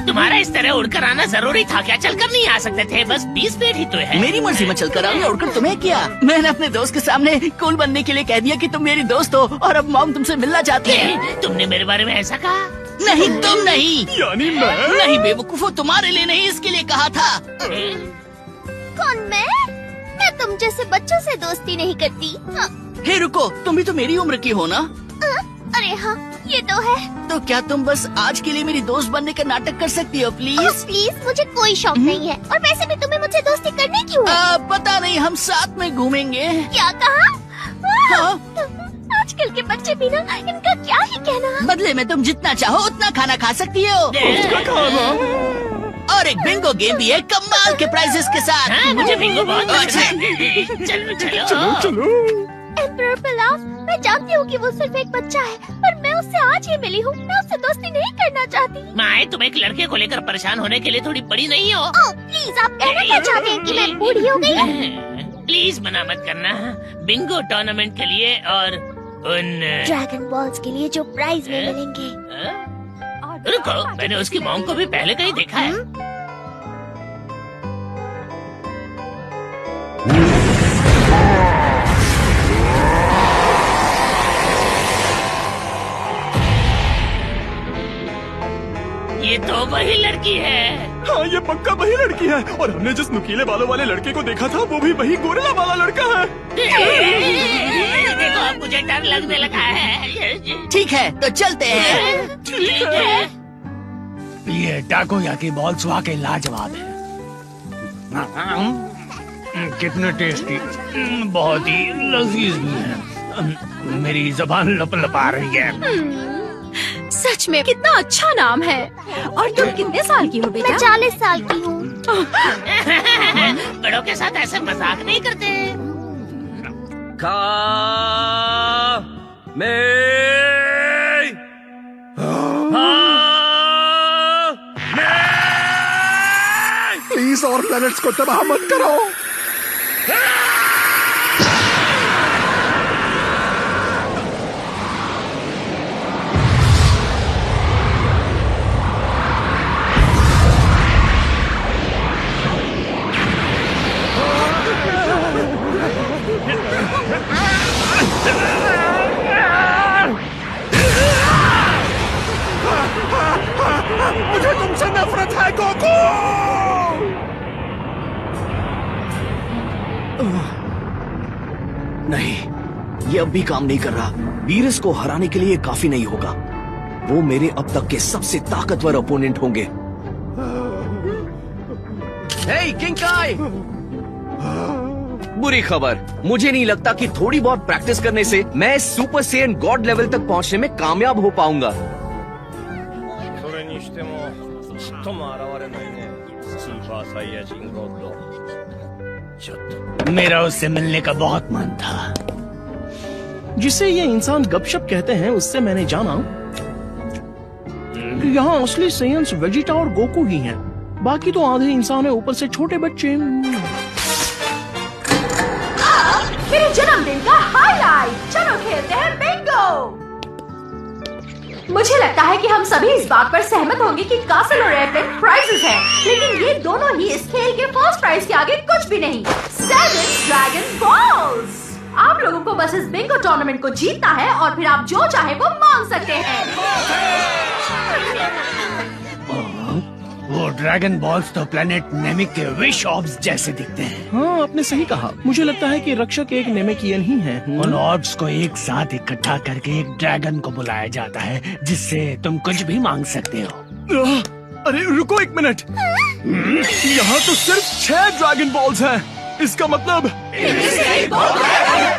तुम्हारा इस तरह उड़कर आना जरूरी था क्या? चलकर नहीं आ सकते थे? बस 20 मिनट ही तो है। मेरी मर्जी में चलकर आऊंगा, उड़कर तुम्हें क्या? मैंने अपने दोस्त के सामने कूल बनने के लिए कह दिया कि तुम मेरी दोस्त हो और अब मॉम तुमसे मिलना चाहती है। तुमने मेरे बारे में ऐसा कहा? नहीं, तुम नहीं। यानी मैं? नहीं बेवकूफो, तुम्हारे लिए नहीं, इसके लिए कहा था। कौन मैं तुम जैसे बच्चों से दोस्ती नहीं करती। हे रुको, तुम भी तो मेरी उम्र की हो ना? अरे हाँ, ये तो है। तो क्या तुम बस आज के लिए मेरी दोस्त बनने का नाटक कर सकती हो प्लीज? प्लीज, मुझे कोई शौक नहीं है। और वैसे भी तुम्हें मुझसे दोस्ती करने क्यों है? पता नहीं, हम साथ में घूमेंगे। क्या कहा? हाँ? आजकल के बच्चे भी ना, इनका क्या ही कहना। बदले में तुम जितना चाहो उतना खाना खा सकती हो। और एक बिंगो गेम भी है कमाल के प्राइजेस के साथ। हाँ, मुझे बिंगो बहुत पसंद है। चलो। एम्परर पिलाफ, मैं जानती हूँ कि वो सिर्फ एक बच्चा है, पर मैं उससे आज ही मिली हूँ। मैं उससे दोस्ती नहीं करना चाहती। माए, तुम एक लड़के को लेकर परेशान होने के लिए थोड़ी बड़ी नहीं हो? ओह, प्लीज, आप कहना क्या चाहते हैं कि मैं बूढ़ी हो गई? प्लीज मना मत करना। बिंगो टूर्नामेंट के लिए और उन ड्रैगन बॉल्स के लिए जो प्राइज में मिलेंगे। रुको, मैंने उसकी मॉम को भी पहले कहीं देखा है। ये तो वही लड़की है। हाँ, ये पक्का वही लड़की है। और हमने जिस नुकीले बालों वाले लड़के को देखा था, वो भी वही गोरिल्ला वाला लड़का है। देखो, अब मुझे डर लगने लगा है। ठीक है, तो चलते हैं। ठीक है। ये टाकोयाकी बॉल्स वाकई लाजवाब है। कितने टेस्टी, बहुत ही लजीज भी है। मेरी जुबान लपलपा रही है। सच में कितना अच्छा नाम है। और तुम कितने साल की हो बेटा? मैं 40 साल की हूँ। बड़ों के साथ ऐसे मजाक नहीं करते। प्लीज और प्लैनेट्स को तबाह मत करो। मुझे तुमसे नफरत है गोकू। नहीं, ये अब भी काम नहीं कर रहा। वीरस को हराने के लिए काफी नहीं होगा। वो मेरे अब तक के सबसे ताकतवर ओपोनेंट होंगे। हे किंग काई! बुरी खबर, मुझे नहीं लगता कि थोड़ी बहुत प्रैक्टिस करने से मैं सुपर सेयन गॉड लेवल तक पहुंचने में कामयाब हो पाऊंगा। मेरा उससे मिलने का बहुत मन था। जिसे ये इंसान गपशप कहते हैं उससे मैंने जाना कि यहाँ असली सेयन्स वेजिटा और गोकू ही हैं। बाकी तो आधे इंसान है, ऊपर से छोटे बच्चे। मेरे जन्मदिन का हाईलाइट, चलो खेलते हैं बिंगो। मुझे लगता है कि हम सभी इस बात पर सहमत होंगे कि कासल और एयरप्लेन प्राइजेस हैं, लेकिन ये दोनों ही इस खेल के फर्स्ट प्राइज के आगे कुछ भी नहीं। 7 ड्रैगन बॉल्स। आप लोगों को बस इस बिंगो टूर्नामेंट को जीतना है और फिर आप जो चाहे वो मांग सकते हैं। वो ड्रैगन बॉल्स तो प्लेनेट नेमिक के विश ऑर्ब्स जैसे दिखते हैं। हाँ, आपने सही कहा। मुझे लगता है कि रक्षक एक नेमेकियन ही है। उन ऑर्ब्स को एक साथ इकट्ठा करके एक ड्रैगन को बुलाया जाता है, जिससे तुम कुछ भी मांग सकते हो। अरे रुको एक मिनट, यहाँ तो सिर्फ 6 ड्रैगन बॉल्स हैं। इसका मतलब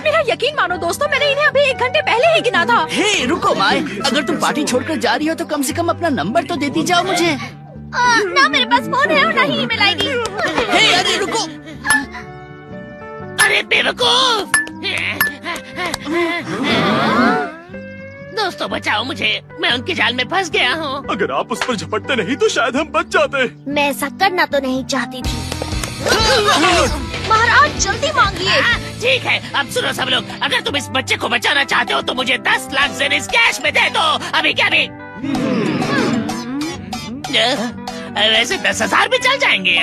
मेरा यकीन मानो दोस्तों, मैंने इन्हें अभी 1 घंटे पहले ही गिना था। हे रुको माय, अगर तुम पार्टी छोड़कर जा रही हो तो कम से कम अपना नंबर तो देती जाओ मुझे। ना मेरे पास फोन है और ना ही ईमेल आईडी। हे अरे रुको, अरे बेवकूफ! दोस्तों बचाओ मुझे, मैं उनके जाल में फंस गया हूँ। अगर आप उस पर झपटते नहीं तो शायद हम बच जाते। मैं ऐसा करना तो नहीं चाहती थी। महाराज जल्दी मांगिए। ठीक है, अब सुनो सब लोग, अगर तुम इस बच्चे को बचाना चाहते हो तो मुझे 10 लाख जेनिस कैश में दे दो। अभी क्या भी वैसे 10,000 भी चल जाएंगे।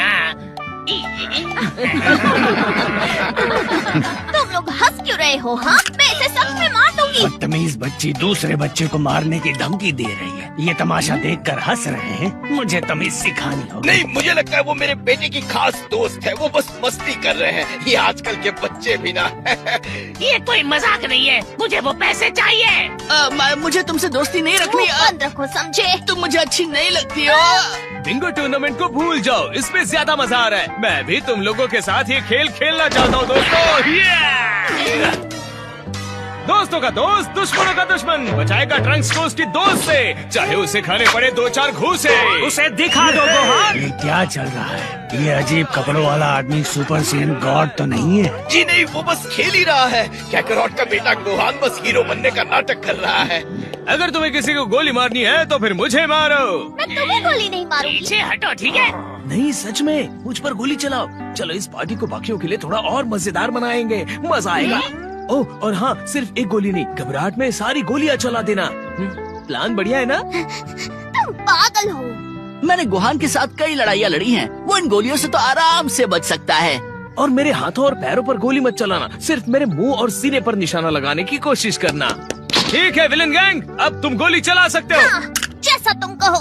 तुम लोग हंस क्यों रहे हो? हाँ, मैं इसे सच में मार दूंगी। बदतमीज बच्ची दूसरे बच्चे को मारने की धमकी दे रही है। ये तमाशा देखकर हंस रहे हैं। मुझे तमीज सिखानी होगी। नहीं, मुझे लगता है वो मेरे बेटे की खास दोस्त है। वो बस मस्ती कर रहे हैं। ये आजकल के बच्चे भी ना। ये कोई मजाक नहीं है, मुझे वो पैसे चाहिए। मुझे तुमसे दोस्ती नहीं रखनी। बंद रखो, समझे? तुम मुझे अच्छी नहीं लगती हो। बिंगो टूर्नामेंट को भूल जाओ, इसमें ज्यादा मजा आ रहा है। मैं भी तुम लोगों के साथ ये खेल खेलना चाहता हूँ दोस्तों। दोस्तों का दोस्त दुश्मनों का दुश्मन बचाएगा ट्रंक्स को उसकी दोस्त से, चाहे उसे खाने पड़े 2-4 घूसे। उसे दिखा दो गोहान। ये क्या चल रहा है? ये अजीब कपड़ों वाला आदमी सुपर सेयन गॉड तो नहीं है? जी नहीं, वो बस खेल ही रहा है। कैकरॉट का बेटा गोहान बस हीरो बनने का नाटक कर रहा है। अगर तुम्हें किसी को गोली मारनी है तो फिर मुझे मारो। मैं तुम्हें गोली नहीं मारूंगी। पीछे हटो, ठीक है? नहीं, सच में मुझ पर गोली चलाओ। चलो इस पार्टी को बाकियों के लिए थोड़ा और मजेदार बनाएंगे, मजा आएगा। ओह, और हाँ, सिर्फ एक गोली नहीं, घबराहट में सारी गोलियां चला देना। प्लान बढ़िया है ना? तुम पागल हो। मैंने गोहान के साथ कई लड़ाइयाँ लड़ी हैं। वो इन गोलियों से तो आराम से बच सकता है। और मेरे हाथों और पैरों पर गोली मत चलाना, सिर्फ मेरे मुंह और सीने पर निशाना लगाने की कोशिश करना। ठीक है विलन गैंग, अब तुम गोली चला सकते हो। हाँ, जैसा तुम कहो।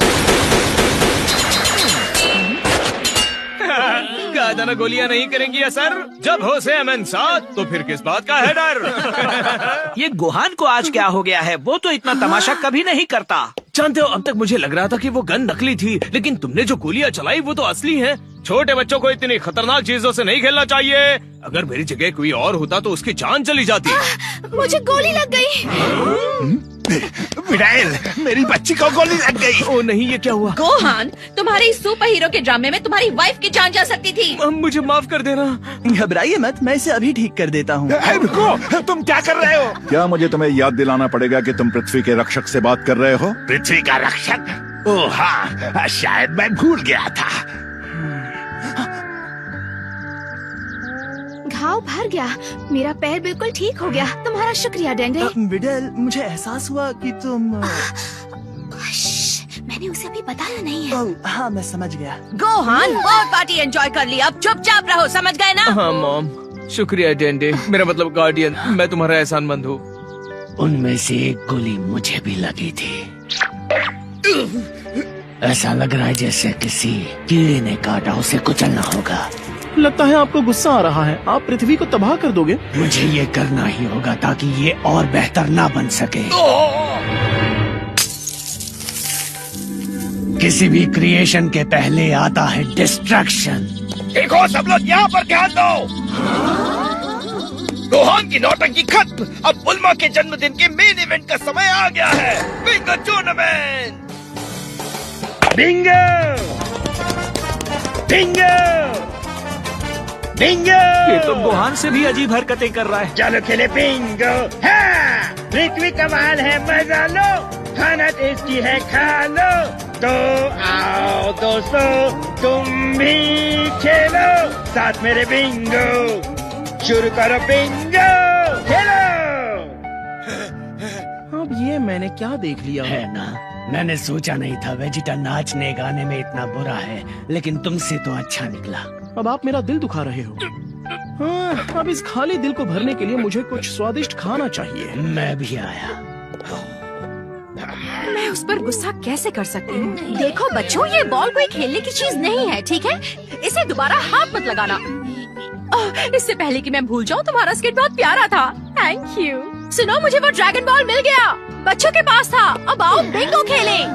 कहा था ना गोलियां नहीं करेंगी असर। जब हो से अमन साथ तो फिर किस बात का है डर। ये गोहान को आज क्या हो गया है? वो तो इतना तमाशा कभी नहीं करता। जानते हो, अब तक मुझे लग रहा था कि वो गन नकली थी, लेकिन तुमने जो गोलियां चलाई वो तो असली हैं। छोटे बच्चों को इतनी खतरनाक चीजों से नहीं खेलना चाहिए। अगर मेरी जगह कोई और होता तो उसकी जान चली जाती। मुझे गोली लग गई। मिडाइल, मेरी बच्ची को गोली लग गई। ओ नहीं, ये क्या हुआ? गोहान, तुम्हारे सुपर हीरो के ड्रामे में तुम्हारी वाइफ की जान जा सकती थी। मुझे माफ कर देना। घबराइए मत, मैं इसे अभी ठीक कर देता हूँ। रुको, तुम क्या कर रहे हो? क्या मुझे तुम्हें याद दिलाना पड़ेगा कि तुम पृथ्वी के रक्षक से बात कर रहे हो? पृथ्वी का रक्षक? ओह हाँ, शायद मैं भूल गया था। घाव भर गया, मेरा पैर बिल्कुल ठीक हो गया। तुम्हारा शुक्रिया डेंडे। विडल, मुझे एहसास हुआ कि तुम मैंने उसे अभी बताया नहीं है। हाँ, मैं समझ गया। गोहान, बहुत पार्टी एंजॉय कर ली, अब चुपचाप रहो, समझ गए ना? हाँ मॉम, शुक्रिया डेंडे, मेरा मतलब गार्डियन, मैं तुम्हारा एहसानमंद हूँ। उनमें से एक गोली मुझे भी लगी थी। ऐसा लग रहा है जैसे किसी कीड़े ने काटा, उसे कुचलना होगा। लगता है आपको गुस्सा आ रहा है। आप पृथ्वी को तबाह कर दोगे। मुझे ये करना ही होगा ताकि ये और बेहतर ना बन सके। किसी भी क्रिएशन के पहले आता है डिस्ट्रक्शन। देखो सब लोग यहाँ पर ध्यान दो। गोहान की नौटंकी खत्म। अब बुल्मा के जन्मदिन के मेन इवेंट का समय आ गया है। Bingo tournament. Bingo Bingo Bingo. ये तो गोहान से भी अजीब हरकतें कर रहा है। चलो खेले बिंगो। हाँ, पृथ्वी कमाल है, मजा लो। खाना टेस्टी है, खा लो। तो आओ दोस्तों, तुम भी खेलो साथ मेरे बिंगो। शुरू करो बिंगो, खेलो। अब ये मैंने क्या देख लिया है ना, मैंने सोचा नहीं था वेजिटा नाचने गाने में इतना बुरा है, लेकिन तुमसे तो अच्छा निकला। अब आप मेरा दिल दुखा रहे हो। हाँ, अब इस खाली दिल को भरने के लिए मुझे कुछ स्वादिष्ट खाना चाहिए। मैं भी आया। मैं उस पर गुस्सा कैसे कर सकती हूँ? देखो बच्चों, ये बॉल कोई खेलने की चीज नहीं है, ठीक है? इसे दोबारा हाथ मत लगाना। इससे पहले कि मैं भूल जाऊँ, तुम्हारा स्केट बहुत प्यारा था। Thank you. सुनो, मुझे वो ड्रैगन बॉल मिल गया, बच्चों के पास था। अब आओ बिंगो खेलें।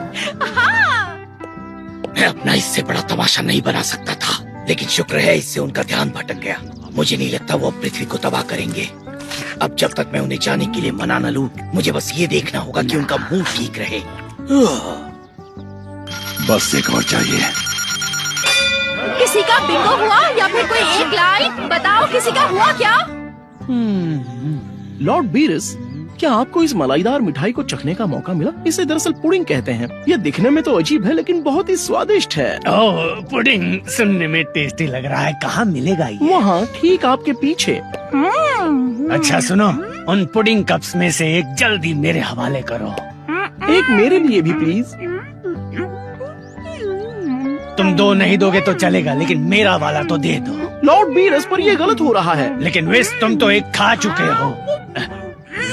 मैं अपना इससे बड़ा तमाशा नहीं बना सकता था, लेकिन शुक्र है इससे उनका ध्यान भटक गया। मुझे नहीं लगता वो पृथ्वी को तबाह करेंगे। अब जब तक मैं उन्हें जाने के लिए मना न लूं, मुझे बस ये देखना होगा कि उनका मुंह ठीक रहे। बस एक और चाहिए। किसी का बिंगो हुआ या फिर कोई एक लाइन बताओ, किसी का हुआ क्या? लॉर्ड बीरस, क्या आपको इस मलाईदार मिठाई को चखने का मौका मिला? इसे दरअसल पुडिंग कहते हैं। ये दिखने में तो अजीब है, लेकिन बहुत ही स्वादिष्ट है। ओह, पुडिंग सुनने में टेस्टी लग रहा है। कहाँ मिलेगा ये? वहाँ ठीक आपके पीछे। अच्छा सुनो, उन पुडिंग कप्स में से एक जल्दी मेरे हवाले करो। एक मेरे लिए भी प्लीज। तुम दो नहीं दोगे तो चलेगा, लेकिन मेरा वाला तो दे दो। लॉर्ड बीरस, पर ये गलत हो रहा है। लेकिन विस, तुम तो एक खा चुके हो।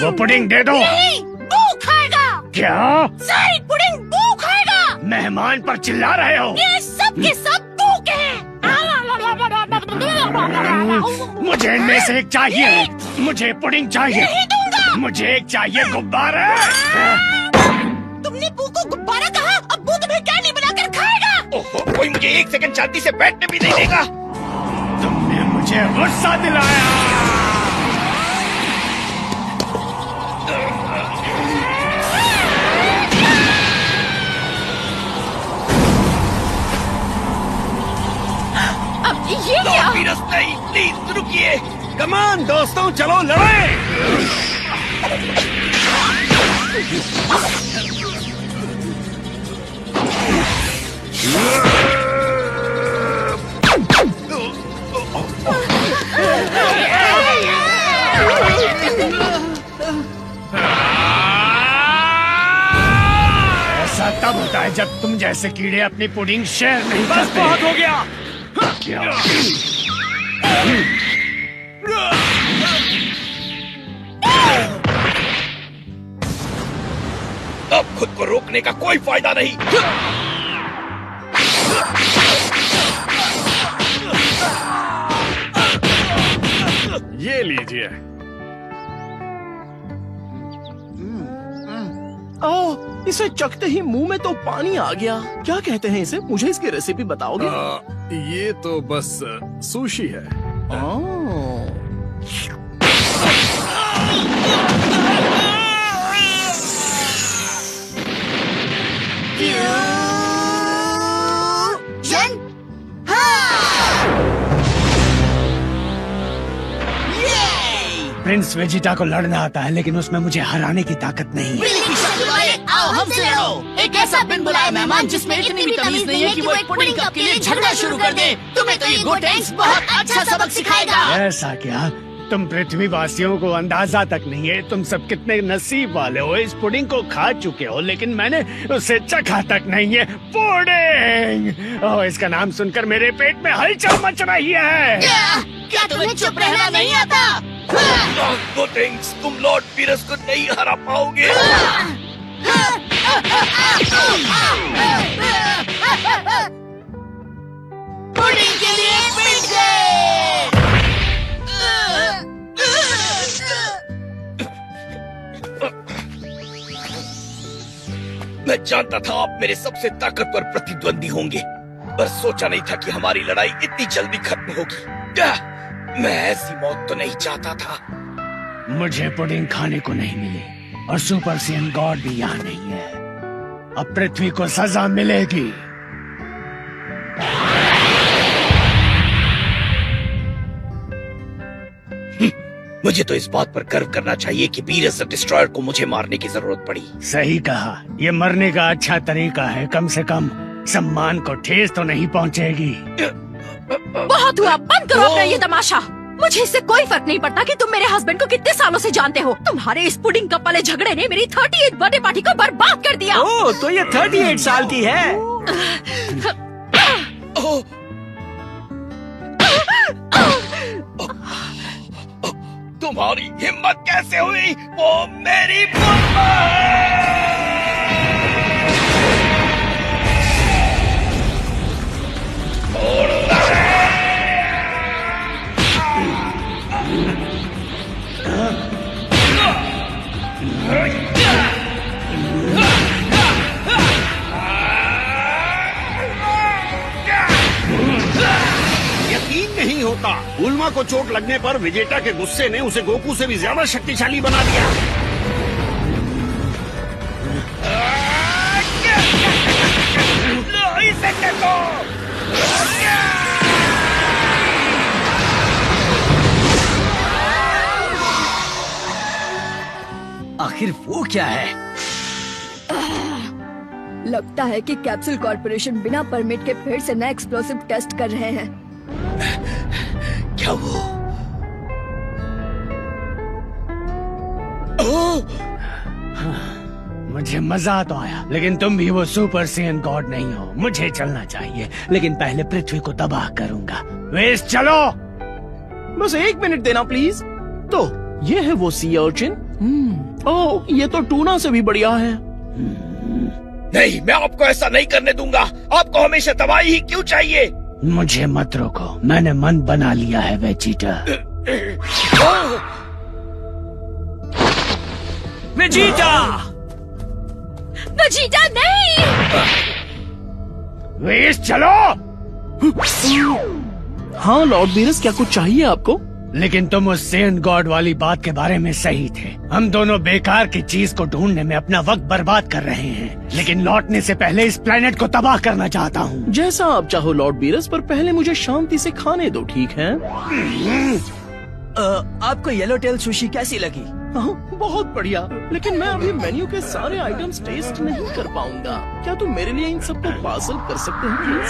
वो पुडिंग दे दो। नहीं, बू खाएगा। क्या? सारी पुडिंग बू खाएगा। मेहमान पर चिल्ला रहे हो? ये सब के सब बू के हैं। मुझे इनमें से एक चाहिए। मुझे पुडिंग चाहिए। नहीं दूंगा। मुझे एक चाहिए गुब्बारा। तुमने बू को गुब्बारा कहा, अब बू तुम्हें कैंडी बनाकर खाएगा। ओहो, कोई मुझे एक सेकंड शांति से बैठने भी नहीं देगा। तुमने मुझे गुस्सा दिलाया। अब ये क्या? नहीं, प्लीज रुकिए। कमान दोस्तों, चलो लड़ें। ऐसा तब होता है जब तुम जैसे कीड़े अपनी पुडिंग शेयर नहीं बस करते। बहुत हो गया। क्या? अब खुद को रोकने का कोई फायदा नहीं। ये लीजिए। ओह, इसे चखते ही मुंह में तो पानी आ गया। क्या कहते हैं इसे? मुझे इसकी रेसिपी बताओगे? ये तो बस सुशी है। प्रिंस वेजिटा को लड़ना आता है, लेकिन उसमें मुझे हराने की ताकत नहीं है। आओ हमसे लड़ो। एक ऐसा बिन बुलाया मेहमान जिसमें इतनी भी तमीज नहीं है कि वो एक पुडिंग कप के लिए झगड़ा शुरू कर दे। तुम्हें तो ये गोटेंक्स बहुत अच्छा सबक सिखाएगा। ऐसा क्या? तुम पृथ्वी वासियों को अंदाजा तक नहीं है तुम सब कितने नसीब वाले हो। इस पुडिंग को खा चुके हो, लेकिन मैंने उसे चखा तक नहीं है। पुडिंग! ओह, इसका नाम सुनकर मेरे पेट में हलचल मच रही है। क्या तुम्हें चुप रहना नहीं आता? गोटेंक्स, तुम लॉर्ड बीरस को नहीं हरा पाओगे। पुडिंग के लिए पीट गए। मैं जानता था आप मेरे सबसे ताकतवर प्रतिद्वंदी होंगे, पर सोचा नहीं था कि हमारी लड़ाई इतनी जल्दी खत्म होगी। मैं ऐसी मौत तो नहीं चाहता था। मुझे पुडिंग खाने को नहीं मिली और सुपर सीएन गॉड भी यहाँ नहीं है। अब पृथ्वी को सजा मिलेगी। मुझे तो इस बात पर गर्व करना चाहिए कि बीरस द डिस्ट्रॉयर को मुझे मारने की जरूरत पड़ी। सही कहा, ये मरने का अच्छा तरीका है। कम से कम सम्मान को ठेस तो नहीं पहुंचेगी। बहुत हुआ, बंद करो अपना ये तमाशा। मुझे इससे कोई फर्क नहीं पड़ता कि तुम मेरे हस्बैंड को कितने सालों से जानते हो। तुम्हारे इस पुडिंग कप वाले झगड़े ने मेरी 38 बर्थडे पार्टी को बर्बाद कर दिया। ओह, तो ये 38 साल की है। तुम्हारी हिम्मत कैसे हुई? वो मेरी बुल्मा है। यकीन नहीं होता, बुल्मा को चोट लगने पर विजेटा के गुस्से ने उसे गोकू से भी ज्यादा शक्तिशाली बना दिया। इसे देखो। आखिर वो क्या है? लगता है कि कैप्सूल कॉर्पोरेशन बिना परमिट के फिर से नया एक्सप्लोसिव टेस्ट कर रहे हैं। क्या वो? मुझे मजा तो आया, लेकिन तुम भी वो सुपर सीएन गॉड नहीं हो। मुझे चलना चाहिए, लेकिन पहले पृथ्वी को तबाह करूंगा। वेस्ट चलो। बस 1 मिनट देना प्लीज। तो ये है वो सी अर्चिन। ओह, ये तो टूना से भी बढ़िया है। नहीं, मैं आपको ऐसा नहीं करने दूंगा। आपको हमेशा तबाही ही क्यों चाहिए? मुझे मत रोको, मैंने मन बना लिया है वेजिटा। वेजिटा! वेजिटा नहीं! वेस्ट चलो। हाँ लॉर्ड बीरस, क्या कुछ चाहिए आपको? लेकिन तुम उस सेन गॉड वाली बात के बारे में सही थे। हम दोनों बेकार की चीज को ढूंढने में अपना वक्त बर्बाद कर रहे हैं, लेकिन लौटने से पहले इस प्लेनेट को तबाह करना चाहता हूँ। जैसा आप चाहो लॉर्ड बीरस, पर पहले मुझे शांति से खाने दो, ठीक है? आपको येलो टेल सुशी कैसी लगी? बहुत बढ़िया, लेकिन मैं अभी मेन्यू के सारे आइटम्स टेस्ट नहीं कर पाऊंगा। क्या तुम मेरे लिए इन सबको पार्सल कर सकते हैं प्लीज?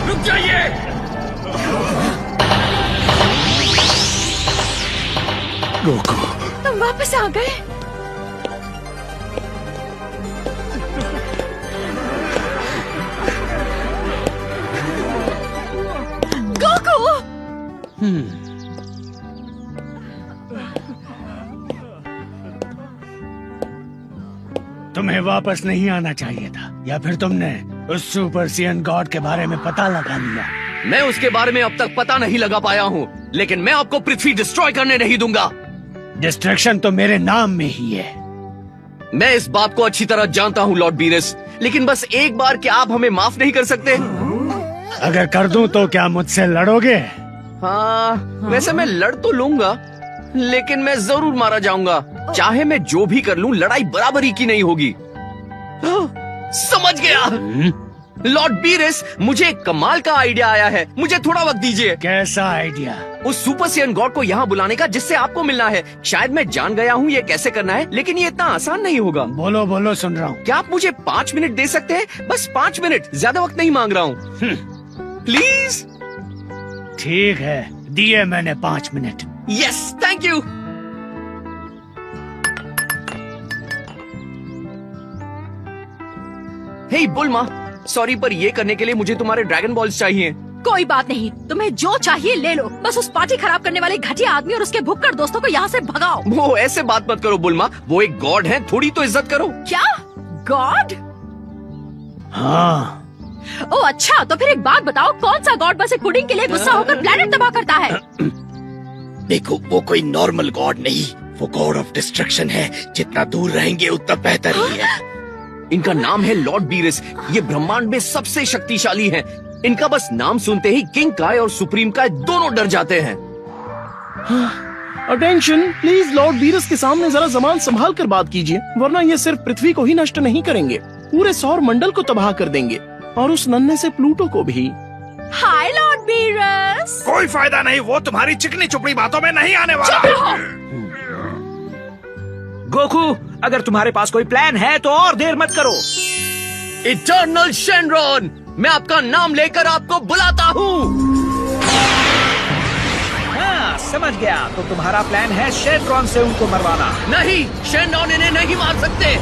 रुक जाइए। तुम वापस आ गए। गोकू! तुम्हें वापस नहीं आना चाहिए था, या फिर तुमने उस सुपर सीएन गॉड के बारे में पता लगा लिया? मैं उसके बारे में अब तक पता नहीं लगा पाया हूँ, लेकिन मैं आपको पृथ्वी डिस्ट्रॉय करने नहीं दूंगा। डिस्ट्रक्शन तो मेरे नाम में ही है। मैं इस बात को अच्छी तरह जानता हूँ लॉर्ड बीरस, लेकिन बस एक बार क्या आप हमें माफ नहीं कर सकते? अगर कर दूं तो क्या मुझसे लड़ोगे? हाँ, वैसे मैं लड़ तो लूंगा, लेकिन मैं जरूर मारा जाऊंगा। चाहे मैं जो भी कर लूं, लड़ाई बराबरी की नहीं होगी। समझ गया लॉर्ड बीरस, मुझे एक कमाल का आइडिया आया है। मुझे थोड़ा वक्त दीजिए। कैसा आइडिया? उस सुपर सीएन गॉड को यहाँ बुलाने का जिससे आपको मिलना है। शायद मैं जान गया हूँ ये कैसे करना है, लेकिन ये इतना आसान नहीं होगा। बोलो बोलो, सुन रहा हूँ। क्या आप मुझे 5 मिनट दे सकते हैं? बस 5 मिनट, ज्यादा वक्त नहीं मांग रहा हूँ। प्लीज। ठीक है, दिए मैंने 5 minute. Yes, thank you. Hey Bulma, sorry पर ये करने के लिए मुझे तुम्हारे ड्रैगन बॉल्स चाहिए। कोई बात नहीं, तुम्हें जो चाहिए ले लो, बस उस पार्टी खराब करने वाले घटिया आदमी और उसके भुक्कड़ दोस्तों को यहाँ से भगाओ। वो ऐसे बात मत करो बुल्मा, वो एक गॉड है, थोड़ी तो इज्जत करो। क्या गॉड? हाँ। ओ अच्छा, तो फिर एक बात बताओ, कौन सा गॉड बस एक पुडिंग के लिए गुस्सा होकर प्लेनेट तबाह करता है? देखो, वो कोई नॉर्मल गॉड नहीं, वो गॉड ऑफ डिस्ट्रक्शन है। जितना दूर रहेंगे उतना बेहतर ही है। इनका नाम है लॉर्ड बीरस। ये ब्रह्मांड में सबसे शक्तिशाली हैं। इनका बस नाम सुनते ही किंग काय और सुप्रीम काय दोनों डर जाते हैं। अटेंशन प्लीज, लॉर्ड बीरस के सामने जरा जबान संभाल कर बात कीजिए, वरना ये सिर्फ पृथ्वी को ही नष्ट नहीं करेंगे, पूरे सौर मंडल को तबाह कर देंगे और उस नन्हे से प्लूटो को भी। हाय लॉर्ड बीरस। कोई फायदा नहीं, वो तुम्हारी चिकनी चुपड़ी बातों में नहीं आने वाला। गोकू, अगर तुम्हारे पास कोई प्लान है तो और देर मत करो। इटर्नल शेनरॉन, मैं आपका नाम लेकर आपको बुलाता हूँ। हाँ, समझ गया। तो तुम्हारा प्लान है शेनरॉन से उनको मरवाना? नहीं, शेनरॉन इन्हें नहीं मार सकते।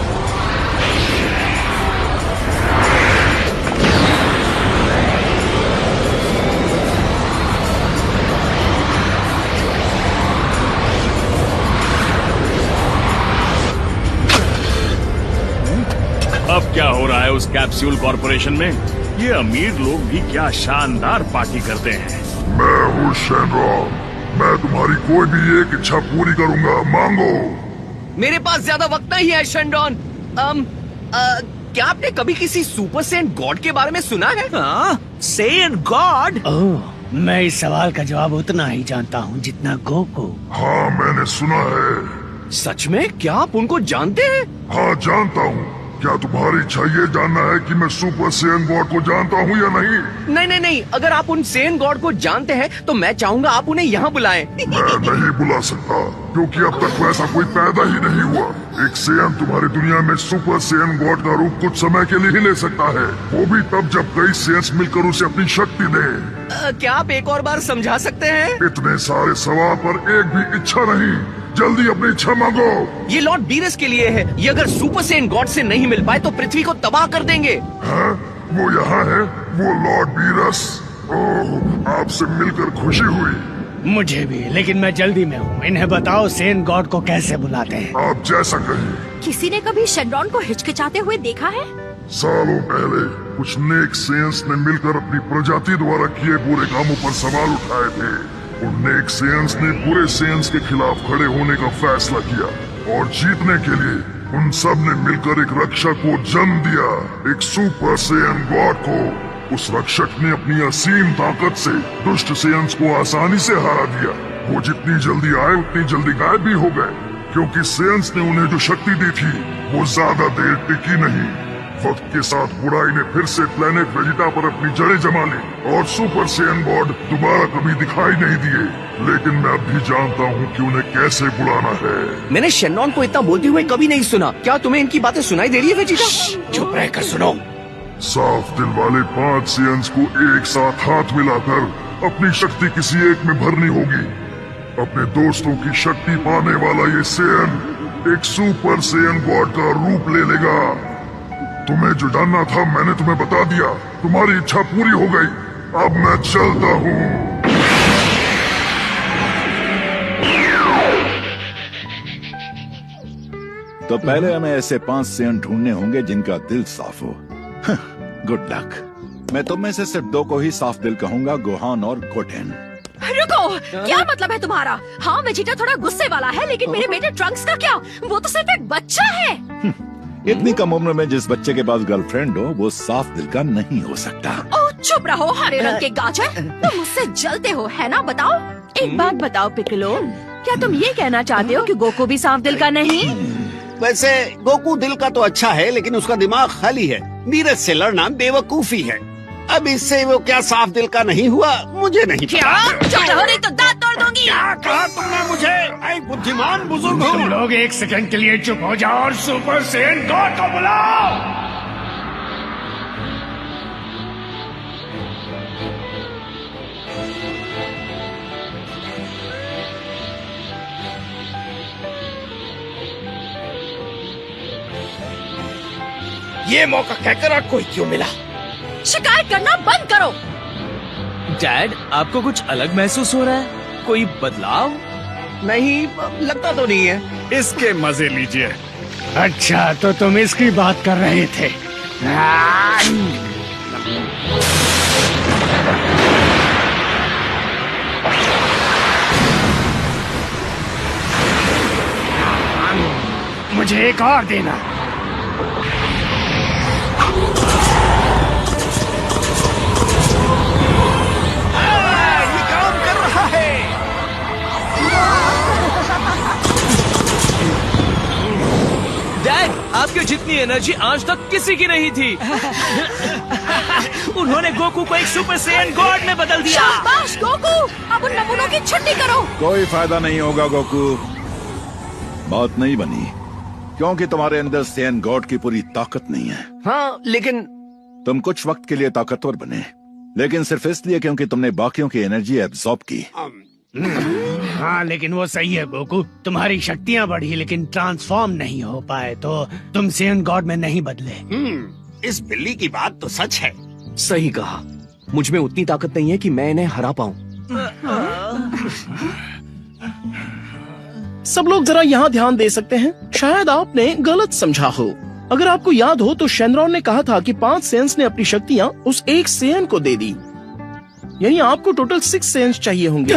अब क्या हो रहा है उस कैप्सूल कॉर्पोरेशन में? ये अमीर लोग भी क्या शानदार पार्टी करते हैं। मैं हूँ शेनरॉन, मैं तुम्हारी कोई भी एक इच्छा पूरी करूंगा, मांगो। मेरे पास ज्यादा वक्त नहीं है शेनरॉन। क्या आपने कभी किसी सुपर सेंट गॉड के बारे में सुना है? Saint God? मैं इस सवाल का जवाब उतना ही जानता हूँ जितना गोकू। हाँ, मैंने सुना है। सच में? क्या आप उनको जानते हैं? हाँ, जानता हूँ। क्या तुम्हारी इच्छा ये जानना है कि मैं सुपर सेन गॉड को जानता हूँ या नहीं? नहीं नहीं नहीं, अगर आप उन सेन गॉड को जानते हैं तो मैं चाहूँगा आप उन्हें यहाँ बुलाएं। मैं नहीं बुला सकता, क्योंकि अब तक वैसा कोई पैदा ही नहीं हुआ। एक सेन तुम्हारी दुनिया में सुपर सेन गॉड का रूप कुछ समय के लिए ही ले सकता है, वो भी तब जब कई सेंस मिलकर उसे अपनी शक्ति दे। क्या आप एक और बार समझा सकते हैं? इतने सारे सवाल पर एक भी इच्छा नहीं, जल्दी अपनी इच्छा मांगो। ये लॉर्ड बीरस के लिए है। ये अगर सुपर सेन गॉड से नहीं मिल पाए तो पृथ्वी को तबाह कर देंगे। हाँ? वो यहाँ है, वो लॉर्ड बीरस। ओह, आपसे मिलकर खुशी हुई। मुझे भी, लेकिन मैं जल्दी में हूँ। इन्हें बताओ सेन गॉड को कैसे बुलाते हैं। आप जैसा कहिए। किसी ने कभी शेनरॉन को हिचकिचाते हुए देखा है? सालों पहले कुछ नेक सेंस ने मिलकर अपनी प्रजाति द्वारा किए बुरे कामों पर सवाल उठाए थे। उन नेक सेंस ने बुरे सेंस के खिलाफ खड़े होने का फैसला किया और जीतने के लिए उन सब ने मिलकर एक रक्षक को जन्म दिया, एक सुपर सेन गॉड को। उस रक्षक ने अपनी असीम ताकत से दुष्ट सेंस को आसानी से हरा दिया। वो जितनी जल्दी आए उतनी जल्दी गायब भी हो गए, क्योंकि सेंस ने उन्हें जो शक्ति दी थी वो ज्यादा देर टिकी नहीं। वक्त के साथ बुराई ने फिर से प्लेनेट वेजिटा पर अपनी जड़ें जमा ली और सुपर सेन गॉड दोबारा कभी दिखाई नहीं दिए। लेकिन मैं अब भी जानता हूँ कि उन्हें कैसे बुलाना है। मैंने शेनरॉन को इतना बोलते हुए कभी नहीं सुना। क्या तुम्हें इनकी बातें सुनाई दे रही है वेजिटा? चुप रहकर सुनो। साफ दिल वाले 5 सेंस को एक साथ हाथ मिलाकर अपनी शक्ति किसी एक में भरनी होगी। अपने दोस्तों की शक्ति पाने वाला ये सेन एक सुपर सेन गॉड का रूप ले लेगा। तुम्हें जो जानना था मैंने तुम्हें बता दिया। तुम्हारी इच्छा पूरी हो गई। अब मैं चलता हूँ। तो पहले हमें ऐसे 5 सेन ढूंढने होंगे जिनका दिल साफ हो। Good luck. मैं तुम में से सिर्फ 2 को ही साफ दिल कहूंगा, गोहान और गोटेन। रुको, क्या मतलब है तुम्हारा? हाँ, वेजिटा थोड़ा गुस्से वाला है, लेकिन मेरे बेटे ट्रंक्स का क्या? वो तो सिर्फ एक बच्चा है। इतनी कम उम्र में जिस बच्चे के पास गर्लफ्रेंड हो वो साफ दिल का नहीं हो सकता। ओह, चुप रहो हरे रंग के गाजर। तुम मुझसे जलते हो, है ना? बताओ। एक बात बताओ पिकलो, क्या तुम ये कहना चाहते हो कि गोकू भी साफ दिल का नहीं? वैसे गोकू दिल का तो अच्छा है, लेकिन उसका दिमाग खाली है। बीरस से लड़ना बेवकूफी है। अब इससे वो क्या साफ दिल का नहीं हुआ मुझे नहीं क्या? चुप रहो नहीं तो दांत तोड़ दूंगी। क्या कहा तुमने मुझे? ऐ बुद्धिमान बुजुर्ग हो। तुम लोग एक सेकंड के लिए चुप हो जाओ और सुपर सेन गॉड को बुलाओ। ये मौका कहकर आपको क्यों मिला? शिकायत करना बंद करो। डैड, आपको कुछ अलग महसूस हो रहा है? कोई बदलाव? नहीं, लगता तो नहीं है। इसके मजे लीजिए। अच्छा, तो तुम इसकी बात कर रहे थे। मुझे एक और देना। ये काम कर रहा है। डैड, आपकी जितनी एनर्जी आज तक किसी की नहीं थी। उन्होंने गोकू को एक सुपर सैयन गॉड में बदल दिया। शाबाश गोकू, अब उन नमूनों की छुट्टी करो। कोई फायदा नहीं होगा गोकू, बात नहीं बनी, क्योंकि तुम्हारे अंदर सैयन गॉड की पूरी ताकत नहीं है। हाँ, लेकिन तुम कुछ वक्त के लिए ताकतवर बने, लेकिन सिर्फ इसलिए क्योंकि तुमने बाकियों की एनर्जी एब्जॉर्ब की। हाँ, लेकिन वो सही है गोकू, तुम्हारी शक्तियाँ बढ़ी लेकिन ट्रांसफॉर्म नहीं हो पाए, तो तुम सैयन गॉड में नहीं बदले। इस बिल्ली की बात तो सच है। सही कहा, मुझ में उतनी ताकत नहीं है कि मैं इन्हें हरा पाऊं। सब लोग जरा यहाँ ध्यान दे सकते हैं, शायद आपने गलत समझा हो। अगर आपको याद हो तो शेनरॉन ने कहा था कि 5 सेंस ने अपनी शक्तियाँ उस एक सेयन को दे दी, यानी आपको टोटल 6 सेंस चाहिए होंगे।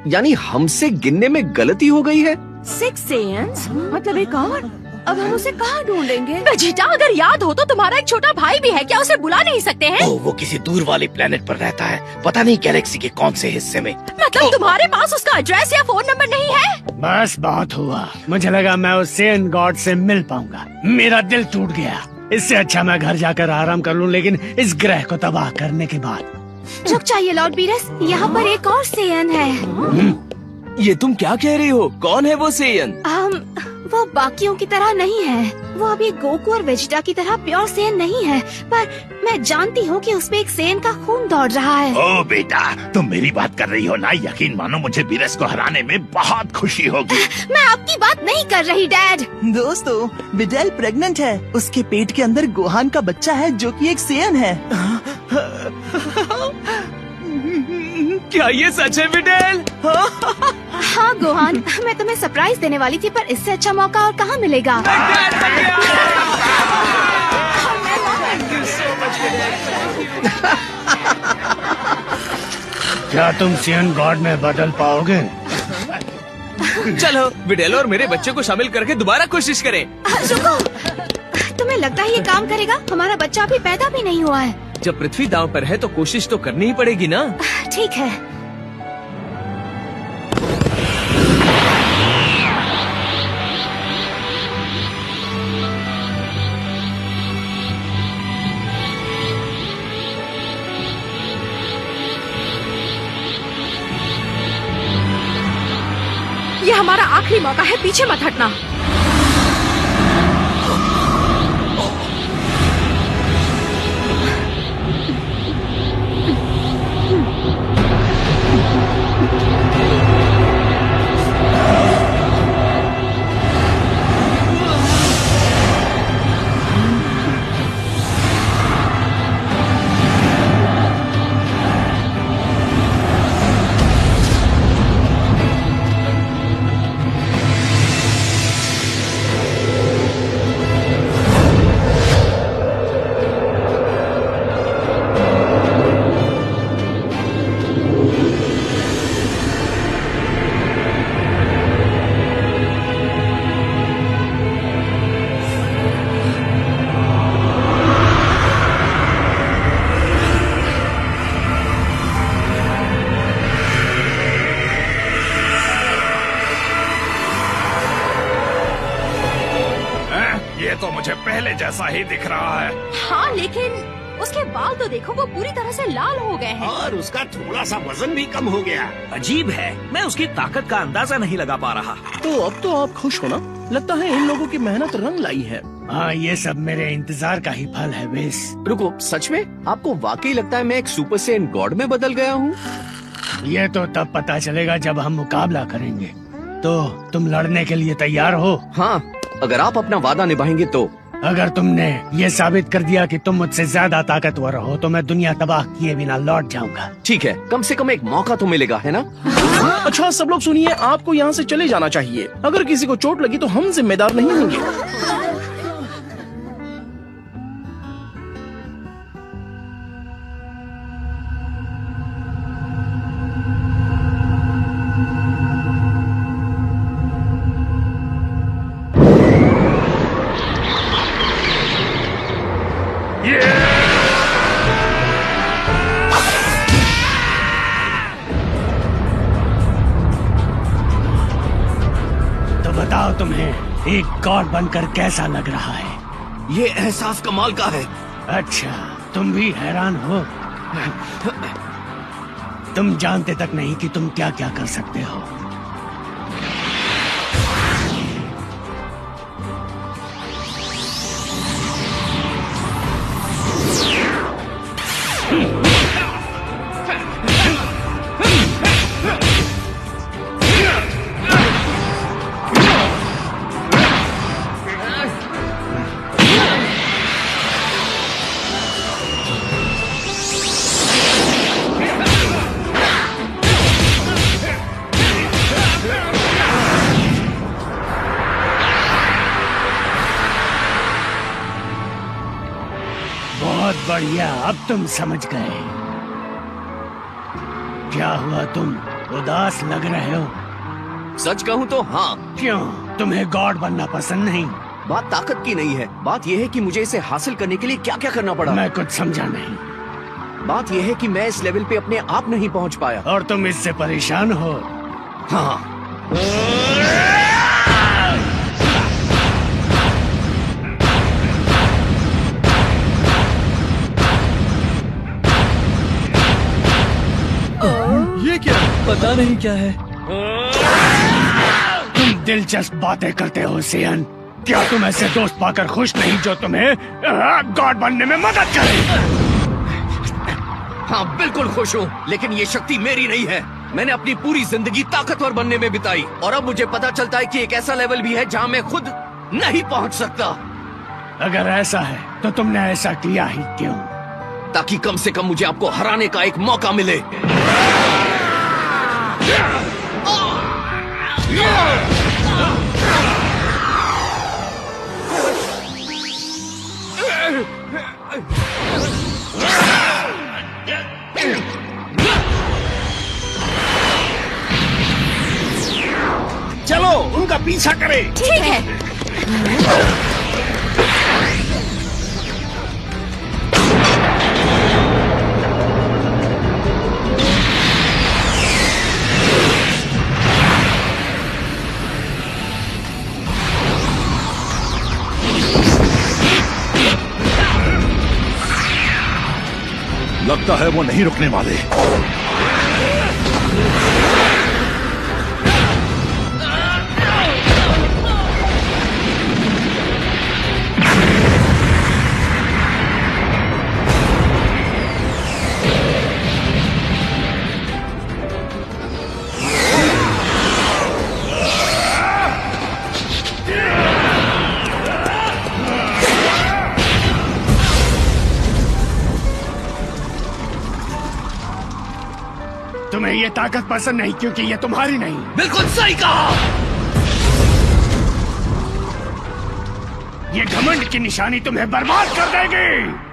यानी हमसे गिनने में गलती हो गई है। 6 सेयन्स मतलब एक और। अब हम उसे कहाँ ढूंढेंगे? वेजिटा, अगर याद हो तो तुम्हारा एक छोटा भाई भी है, क्या उसे बुला नहीं सकते हैं? वो किसी दूर वाले प्लेनेट पर रहता है, पता नहीं गैलेक्सी के कौन से हिस्से में। मतलब तुम्हारे पास उसका एड्रेस या फोन नंबर नहीं है? बस बहुत हुआ, मुझे लगा मैं उस सैयन गॉड से मिल पाऊंगा। मेरा दिल टूट गया। इससे अच्छा मैं घर जाकर आराम कर लूं, लेकिन इस ग्रह को तबाह करने के बाद। रुक जाइए लॉर्ड बीरस, यहाँ पर एक और सेयन है। ये तुम क्या कह रही हो? कौन है वो सेयन? वो बाकियों की तरह नहीं है। वो अभी गोकू और वेजिटा की तरह प्योर सेयन नहीं है, पर मैं जानती हूँ कि उसमें एक सेयन का खून दौड़ रहा है। ओ बेटा, तुम मेरी बात कर रही हो ना? यकीन मानो मुझे बीरस को हराने में बहुत खुशी होगी। मैं आपकी बात नहीं कर रही डैड। दोस्तों, विडेल प्रेग्नेंट है। उसके पेट के अंदर गोहान का बच्चा है जो कि एक सेयन है। क्या ये सच है विडेल? हाँ गोहान, मैं तुम्हें सरप्राइज देने वाली थी, पर इससे अच्छा मौका और कहाँ मिलेगा। क्या तुम सैयन गॉड में बदल पाओगे? चलो विडेल और मेरे बच्चे को शामिल करके दोबारा कोशिश करें। रुको, तुम्हें लगता है ये काम करेगा? हमारा बच्चा अभी पैदा भी नहीं हुआ है। जब पृथ्वी दांव पर है तो कोशिश तो करनी ही पड़ेगी ना। ठीक है। ये हमारा आखिरी मौका है, पीछे मत हटना। ये तो मुझे पहले जैसा ही दिख रहा है। हाँ, लेकिन उसके बाल तो देखो, वो पूरी तरह से लाल हो गए हैं। और उसका थोड़ा सा वजन भी कम हो गया। अजीब है, मैं उसकी ताकत का अंदाजा नहीं लगा पा रहा। तो अब तो आप खुश हो ना? लगता है इन लोगों की मेहनत रंग लाई है। हाँ, ये सब मेरे इंतजार का ही फल है बेस। रुको, सच में आपको वाकई लगता है मैं एक सुपर सैयन गॉड में बदल गया हूँ? ये तो तब पता चलेगा जब हम मुकाबला करेंगे। तो तुम लड़ने के लिए तैयार हो? हाँ, अगर आप अपना वादा निभाएंगे तो। अगर तुमने ये साबित कर दिया कि तुम मुझसे ज्यादा ताकतवर हो तो मैं दुनिया तबाह किए बिना लौट जाऊंगा। ठीक है, कम से कम एक मौका तो मिलेगा, है ना? अच्छा सब लोग सुनिए, आपको यहाँ से चले जाना चाहिए। अगर किसी को चोट लगी तो हम जिम्मेदार नहीं होंगे। तो बताओ तुम्हें एक गॉड बनकर कैसा लग रहा है? ये एहसास कमाल का है। अच्छा, तुम भी हैरान हो? तुम जानते तक नहीं कि तुम क्या क्या कर सकते हो। बहुत बढ़िया, अब तुम समझ गए। क्या हुआ, तुम उदास लग रहे हो? सच कहूँ तो हाँ। क्यों, तुम्हें गॉड बनना पसंद नहीं? बात ताकत की नहीं है, बात यह है कि मुझे इसे हासिल करने के लिए क्या क्या करना पड़ा। मैं कुछ समझा नहीं। बात यह है कि मैं इस लेवल पे अपने आप नहीं पहुंच पाया। और तुम इससे परेशान हो? हाँ। ये क्या? पता नहीं क्या है। तुम दिलचस्प बातें करते हो सेयन। क्या तुम ऐसे दोस्त पाकर खुश नहीं जो तुम्हें गॉड बनने में मदद करे? हाँ बिल्कुल खुश हूँ, लेकिन ये शक्ति मेरी नहीं है। मैंने अपनी पूरी जिंदगी ताकतवर बनने में बिताई और अब मुझे पता चलता है कि एक ऐसा लेवल भी है जहाँ मैं खुद नहीं पहुँच सकता। अगर ऐसा है तो तुमने ऐसा किया ही क्यों? ताकि कम से कम मुझे आपको हराने का एक मौका मिले। चलो उनका पीछा करें। ठीक है। लगता है वो नहीं रुकने वाले। तुम्हें ये ताकत पसंद नहीं क्योंकि ये तुम्हारी नहीं। बिल्कुल सही कहा। ये घमंड की निशानी तुम्हें बर्बाद कर देगी।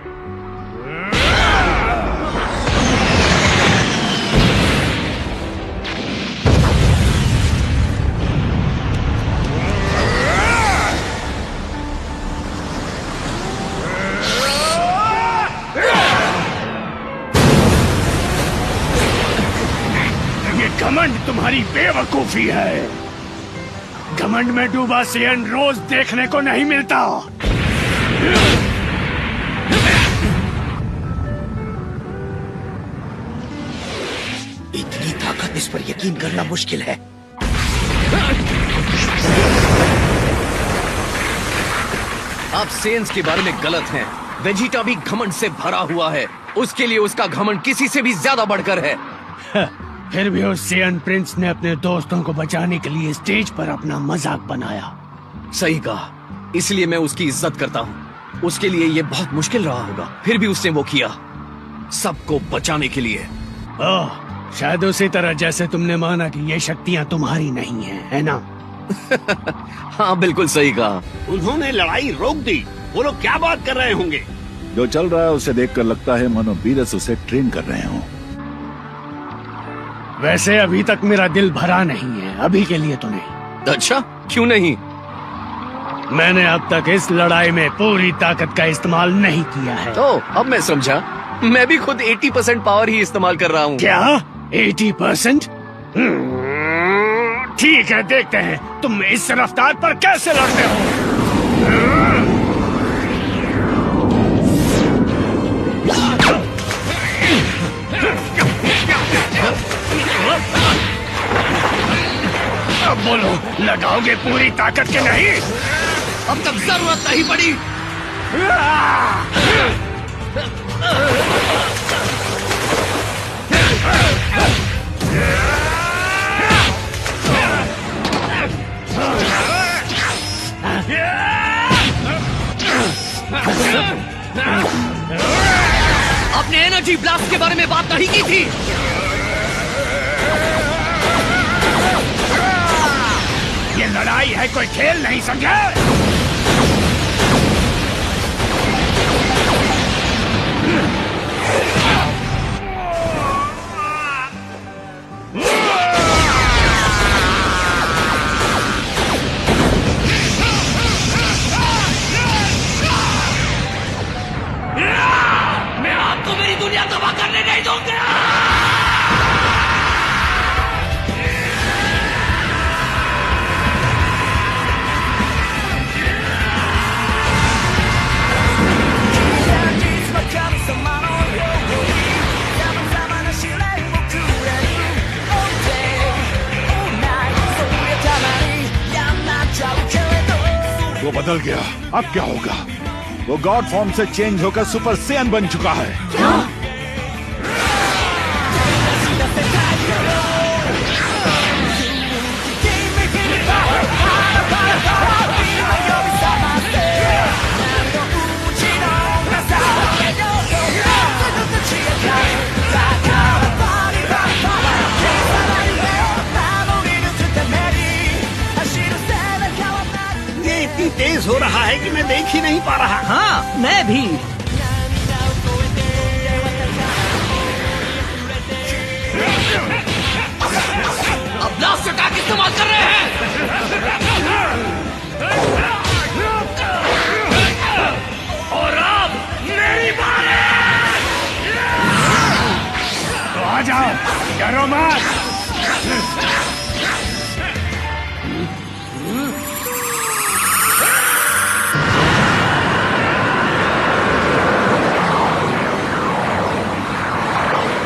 घमंड तुम्हारी बेवकूफी है। घमंड में डूबा सेयन रोज देखने को नहीं मिलता। इतनी ताकत, इस पर यकीन करना मुश्किल है। आप सेयन्स के बारे में गलत हैं। वेजिटा भी घमंड से भरा हुआ है। उसके लिए उसका घमंड किसी से भी ज्यादा बढ़कर है। फिर भी उस सेयन प्रिंस ने अपने दोस्तों को बचाने के लिए स्टेज पर अपना मजाक बनाया। सही कहा। इसलिए मैं उसकी इज्जत करता हूँ। उसके लिए ये बहुत मुश्किल रहा होगा, फिर भी उसने वो किया, सबको बचाने के लिए। ओह, शायद उसी तरह जैसे तुमने माना कि ये शक्तियाँ तुम्हारी नहीं है ना? हाँ, बिल्कुल सही कहा। उन्होंने लड़ाई रोक दी। वो लोग क्या बात कर रहे होंगे? जो चल रहा है उसे देखकर लगता है मानो बीरस उसे ट्रेन कर रहे हों। वैसे अभी तक मेरा दिल भरा नहीं है, अभी के लिए तो नहीं। अच्छा, क्यों नहीं? मैंने अब तक इस लड़ाई में पूरी ताकत का इस्तेमाल नहीं किया है। अब मैं समझा। मैं भी खुद 80% पावर ही इस्तेमाल कर रहा हूँ। क्या 80%? ठीक है, देखते हैं तुम इस रफ्तार पर कैसे लड़ते हो। अब बोलो, लगाओगे पूरी ताकत के नहीं? अब तक जरूरत नहीं पड़ी। आपने एनर्जी ब्लास्ट के बारे में बात नहीं की थी। ये लड़ाई है, कोई खेल नहीं, समझा? मैं आपको मेरी दुनिया तबाह करने नहीं दूंगा। वो बदल गया, अब क्या होगा? वो गॉड फॉर्म से चेंज होकर सुपर सेयन बन चुका है। क्या? तेज हो रहा है कि मैं देख ही नहीं पा रहा। हाँ, मैं भी। अब ब्लास्ट अटैक इस्तेमाल कर रहे हैं। और अब मेरी बारी। तो आ जाओ, डरो मत।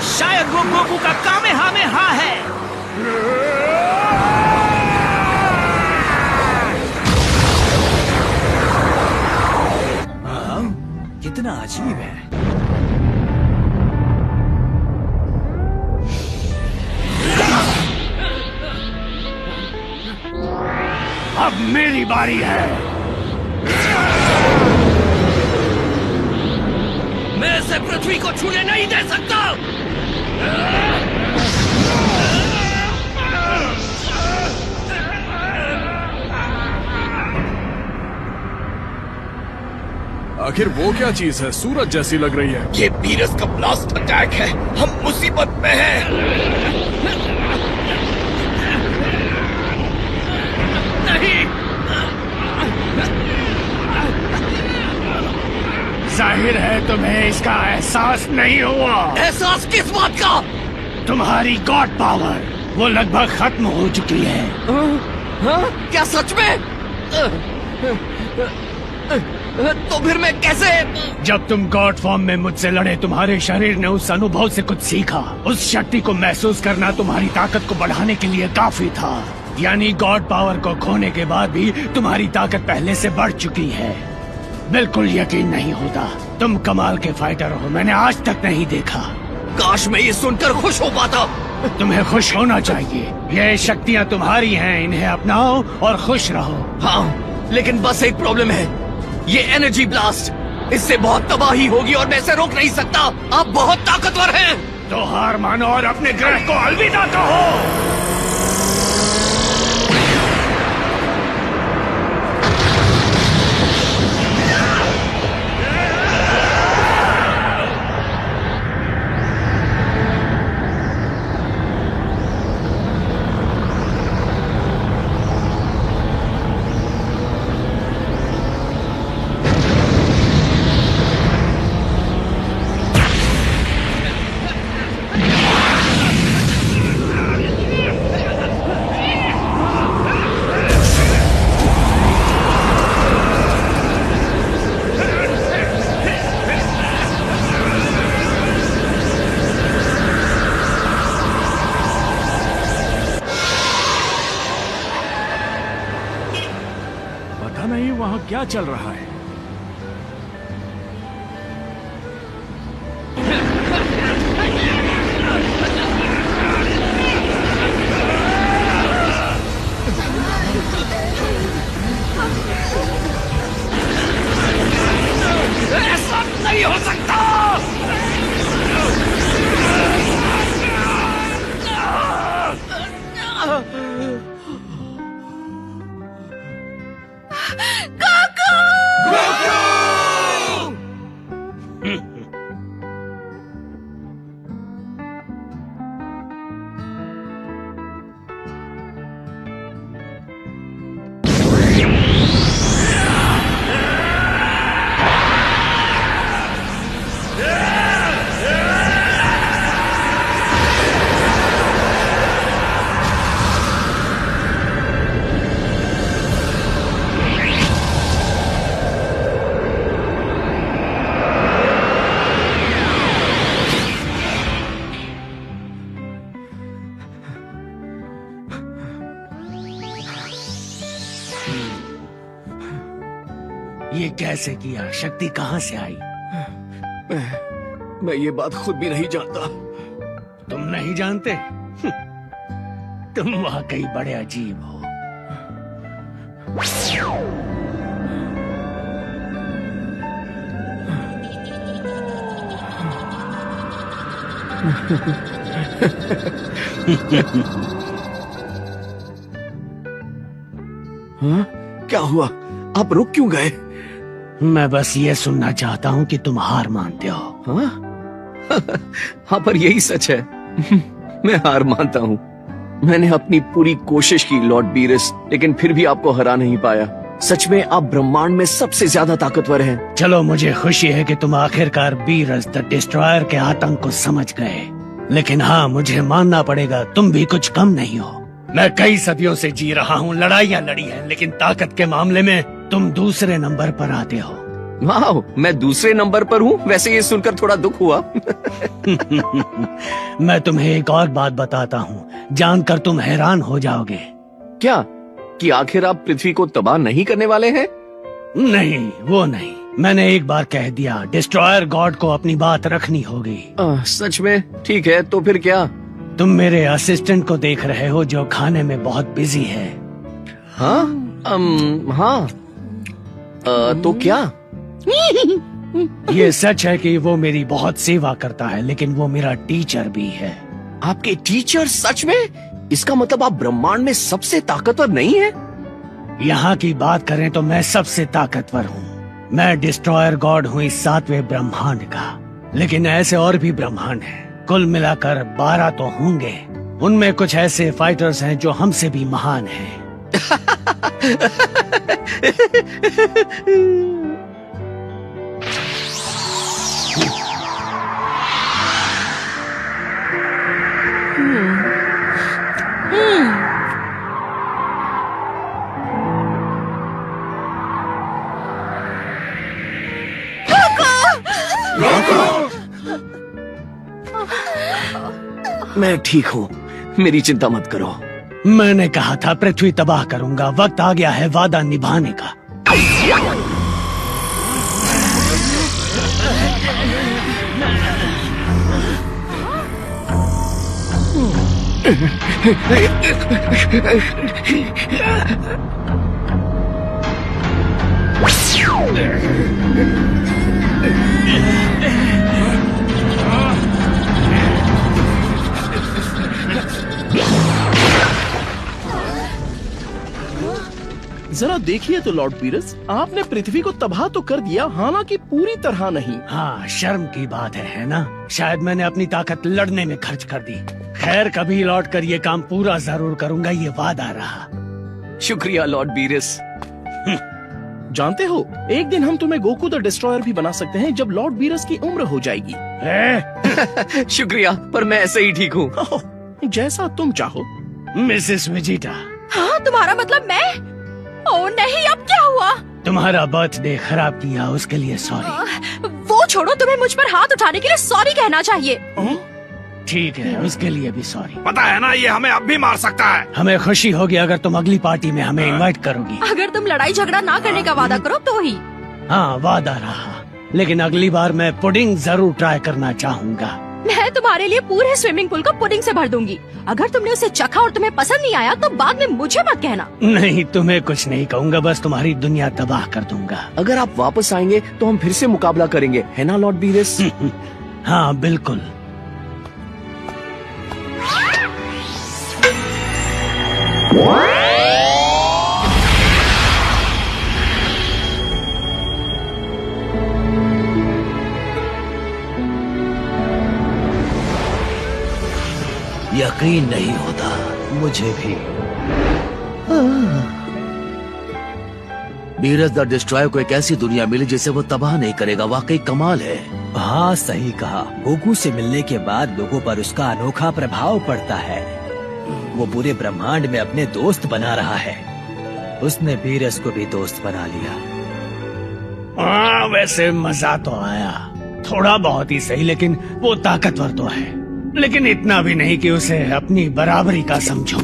शायद वो गोकू का कामेहामेहा है। कितना अजीब है। अब मेरी बारी है। मैं इसे पृथ्वी को छूने नहीं दे सकता। आखिर वो क्या चीज है? सूरज जैसी लग रही है। ये बीरस का ब्लास्ट अटैक है। हम मुसीबत में हैं। नहीं। जाहिर है तुम्हें इसका एहसास नहीं हुआ। एहसास किस बात का? तुम्हारी गॉड पावर वो लगभग खत्म हो चुकी है। क्या सच में? तो फिर मैं कैसे? जब तुम गॉड फॉर्म में मुझसे लड़े, तुम्हारे शरीर ने उस अनुभव से कुछ सीखा। उस शक्ति को महसूस करना तुम्हारी ताकत को बढ़ाने के लिए काफी था। यानी गॉड पावर को खोने के बाद भी तुम्हारी ताकत पहले से बढ़ चुकी है। बिल्कुल यकीन नहीं होता, तुम कमाल के फाइटर हो, मैंने आज तक नहीं देखा। काश मैं ये सुनकर खुश हो पाता। तुम्हें खुश होना चाहिए। ये शक्तियाँ तुम्हारी हैं, इन्हें अपनाओ और खुश रहो। हाँ, लेकिन बस एक प्रॉब्लम है, ये एनर्जी ब्लास्ट। इससे बहुत तबाही होगी और मैं इसे रोक नहीं सकता। आप बहुत ताकतवर हैं। तो हार मानो और अपने ग्रह को अलविदा कहो। नहीं वहाँ क्या चल रहा है। ऐसा नहीं हो सकता। ये कैसे किया? शक्ति कहाँ से आई? मैं ये बात खुद भी नहीं जानता। तुम नहीं जानते? तुम वाकई बड़े अजीब हो। हाँ? क्या हुआ? आप रुक क्यों गए? मैं बस ये सुनना चाहता हूँ कि तुम हार मानते हो। हाँ? हाँ, पर यही सच है। मैं हार मानता हूँ। मैंने अपनी पूरी कोशिश की लॉर्ड बीरस, लेकिन फिर भी आपको हरा नहीं पाया। सच में आप ब्रह्मांड में सबसे ज्यादा ताकतवर हैं। चलो, मुझे खुशी है कि तुम आखिरकार बीरस द डिस्ट्रॉयर के आतंक को समझ गए। लेकिन हाँ, मुझे मानना पड़ेगा, तुम भी कुछ कम नहीं हो। मैं कई सदियों से जी रहा हूँ, लड़ाइयाँ लड़ी हैं, लेकिन ताकत के मामले में तुम दूसरे नंबर पर आते हो। वाह, मैं दूसरे नंबर पर हूँ? वैसे ये सुनकर थोड़ा दुख हुआ। मैं तुम्हें एक और बात बताता हूँ, जानकर तुम हैरान हो जाओगे। क्या? कि आखिर आप पृथ्वी को तबाह नहीं करने वाले हैं? नहीं, वो नहीं। मैंने एक बार कह दिया, डिस्ट्रॉयर गॉड को अपनी बात रखनी होगी। सच में? ठीक है, तो फिर क्या? तुम मेरे असिस्टेंट को देख रहे हो जो खाने में बहुत बिजी है। हाँ? हाँ। तो क्या? ये सच है कि वो मेरी बहुत सेवा करता है, लेकिन वो मेरा टीचर भी है। आपके टीचर? सच में? इसका मतलब आप ब्रह्मांड में सबसे ताकतवर नहीं है? यहाँ की बात करें तो मैं सबसे ताकतवर हूँ। मैं डिस्ट्रॉयर गॉड हूँ इस 7वें ब्रह्मांड का, लेकिन ऐसे और भी ब्रह्मांड हैं। कुल मिलाकर 12 तो होंगे। उनमें कुछ ऐसे फाइटर्स हैं जो हमसे भी महान हैं। मैं ठीक हूँ, मेरी चिंता मत करो। मैंने कहा था पृथ्वी तबाह करूंगा। वक्त आ गया है वादा निभाने का। जरा देखिए तो लॉर्ड बीरस, आपने पृथ्वी को तबाह तो कर दिया, हालांकि पूरी तरह नहीं। हाँ, शर्म की बात है ना? शायद मैंने अपनी ताकत लड़ने में खर्च कर दी। खैर, कभी लौट कर ये काम पूरा जरूर करूंगा, ये वादा रहा। शुक्रिया लॉर्ड बीरस। जानते हो, एक दिन हम तुम्हें गोकू द डिस्ट्रॉयर भी बना सकते हैं जब लॉर्ड बीरस की उम्र हो जाएगी। शुक्रिया, पर मैं ऐसे ही ठीक हूँ। जैसा तुम चाहो। Mrs Vegeta. हाँ, तुम्हारा मतलब मैं? ओह नहीं, अब क्या हुआ? तुम्हारा बर्थडे खराब किया, उसके लिए सॉरी। वो छोड़ो, तुम्हें मुझ पर हाथ उठाने के लिए सॉरी कहना चाहिए। ठीक है, उसके लिए भी सॉरी। पता है ना, ये हमें अब भी मार सकता है। हमें खुशी होगी अगर तुम अगली पार्टी में हमें इनवाइट करोगी। अगर तुम लड़ाई झगड़ा ना करने का वादा करो तो ही। हाँ, वादा रहा। लेकिन अगली बार मैं पुडिंग जरूर ट्राई करना चाहूँगा। मैं तुम्हारे लिए पूरे स्विमिंग पूल को पुडिंग से भर दूंगी। अगर तुमने उसे चखा और तुम्हें पसंद नहीं आया तो बाद में मुझे मत कहना। नहीं, तुम्हें कुछ नहीं कहूँगा, बस तुम्हारी दुनिया तबाह कर दूंगा। अगर आप वापस आएंगे तो हम फिर से मुकाबला करेंगे, है ना लॉर्ड बीरस? हाँ, बिल्कुल। यकीन नहीं होता मुझे भी। बीरस द डिस्ट्रॉयर को एक ऐसी दुनिया मिली जिसे वो तबाह नहीं करेगा, वाकई कमाल है। हाँ, सही कहा। गोकू से मिलने के बाद लोगों पर उसका अनोखा प्रभाव पड़ता है। वो पूरे ब्रह्मांड में अपने दोस्त बना रहा है। उसने बीरस को भी दोस्त बना लिया। हाँ, वैसे मजा तो आया, थोड़ा बहुत ही सही, लेकिन वो ताकतवर तो है, लेकिन इतना भी नहीं कि उसे अपनी बराबरी का समझूं।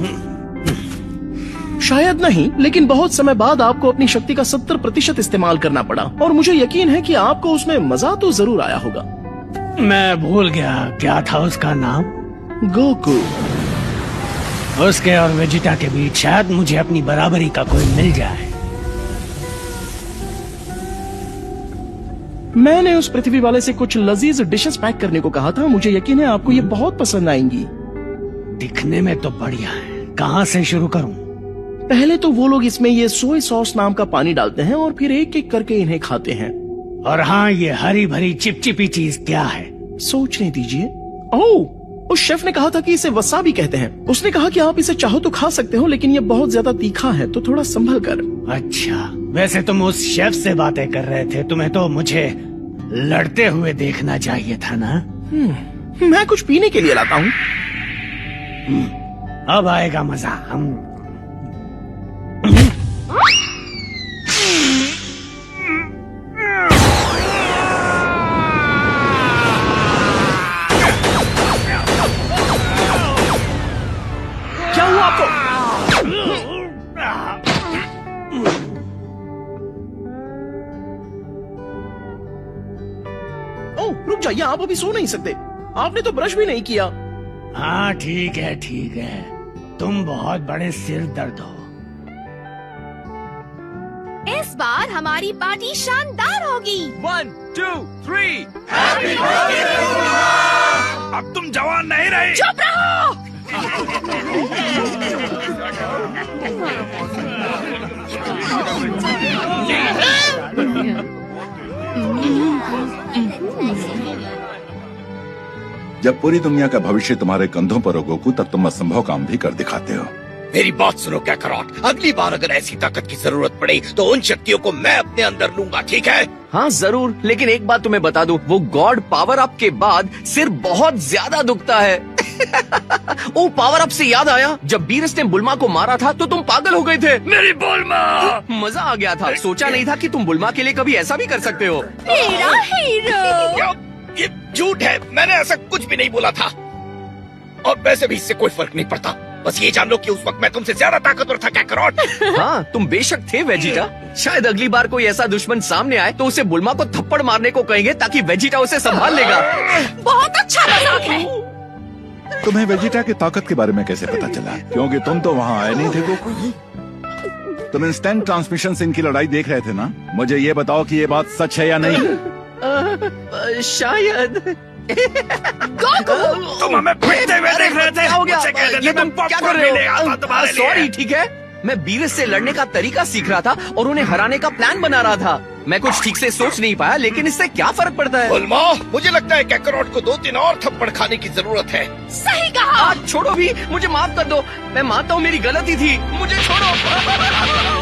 शायद नहीं, लेकिन बहुत समय बाद आपको अपनी शक्ति का 70% इस्तेमाल करना पड़ा, और मुझे यकीन है कि आपको उसमें मजा तो जरूर आया होगा। मैं भूल गया, क्या था उसका नाम? गोकू। उसके और वेजिटा के बीच शायद मुझे अपनी बराबरी का कोई मिल जाए। मैंने उस पृथ्वी वाले से कुछ लजीज डिशेस पैक करने को कहा था। मुझे यकीन है आपको ये बहुत पसंद आएंगी। दिखने में तो बढ़िया है, कहाँ से शुरू करूं? पहले तो वो लोग इसमें ये सोया सॉस नाम का पानी डालते हैं और फिर एक एक करके इन्हें खाते हैं। और हाँ, ये हरी भरी चिपचिपी चीज क्या है? सोचने दीजिए। ओह, उस शेफ ने कहा था कि इसे वसाबी कहते हैं। उसने कहा कि आप इसे चाहो तो खा सकते हो, लेकिन ये बहुत ज्यादा तीखा है, तो थोड़ा संभल कर। अच्छा, वैसे तुम उस शेफ से बातें कर रहे थे, तुम्हें तो मुझे लड़ते हुए देखना चाहिए था ना? मैं कुछ पीने के लिए लाता हूँ। अब आएगा मजा। क्या हुआ आपको? ओह, रुक जाइए, आप अभी सो नहीं सकते। आपने तो ब्रश भी नहीं किया। हाँ, ठीक है ठीक है, तुम बहुत बड़े सिर दर्द हो। इस बार हमारी पार्टी शानदार होगी। 1, 2, 3। अब तुम जवान नहीं रहे। चुप रहो। जब पूरी दुनिया का भविष्य तुम्हारे कंधों पर हो गोकू, तब तुम असंभव काम भी कर दिखाते हो। मेरी बात सुनो कैकरॉट, अगली बार अगर ऐसी ताकत की जरूरत पड़ी तो उन शक्तियों को मैं अपने अंदर लूंगा, ठीक है? हाँ जरूर, लेकिन एक बात तुम्हें बता दूं, वो गॉड पावर अप के बाद सिर बहुत ज्यादा दुखता है। ओ, पावर अप से याद आया, जब बीरस ने बुल्मा को मारा था तो तुम पागल हो गए थे। मेरी बुल्मा! मजा आ गया था, सोचा नहीं था कि तुम बुल्मा के लिए कभी ऐसा भी कर सकते हो। मेरा हीरो। ये झूठ है, मैंने ऐसा कुछ भी नहीं बोला था, और वैसे भी इससे कोई फर्क नहीं पड़ता। बस ये जान लो कि उस वक्त मैं तुमसे ज्यादा ताकतवर था कैकरॉट। हाँ, तुम बेशक थे वेजिटा। शायद अगली बार कोई ऐसा दुश्मन सामने आए तो उसे बुल्मा को थप्पड़ मारने को कहेंगे ताकि वेजिटा उसे संभाल लेगा। बहुत अच्छा मजाक है। तुम्हें वेजिटा की ताकत के बारे में कैसे पता चला? क्योंकि तुम तो वहाँ आए नहीं थे गोकू। तुम इंस्टेंट ट्रांसमिशन से इनकी लड़ाई देख रहे थे ना? मुझे ये बताओ कि ये बात सच है या नहीं? शायद। तुम हमें पीटते हुए देख रहे थे। क्या हो गया? मुझे कहते थे ये तुम तुम क्या पॉपकॉर्न कर रहे लेने आता हो? तुम्हारे लिए। सॉरी, ठीक है। मैं बीरस से लड़ने का तरीका सीख रहा था और उन्हें हराने का प्लान बना रहा था। मैं कुछ ठीक से सोच नहीं पाया, लेकिन इससे क्या फर्क पड़ता है? बुल्मा, मुझे लगता है कैकरोट को 2-3 और थप्पड़ खाने की जरूरत है। सही कहा। छोड़ो भी, मुझे माफ कर दो। मैं मानता हूँ मेरी गलती थी, मुझे छोड़ो।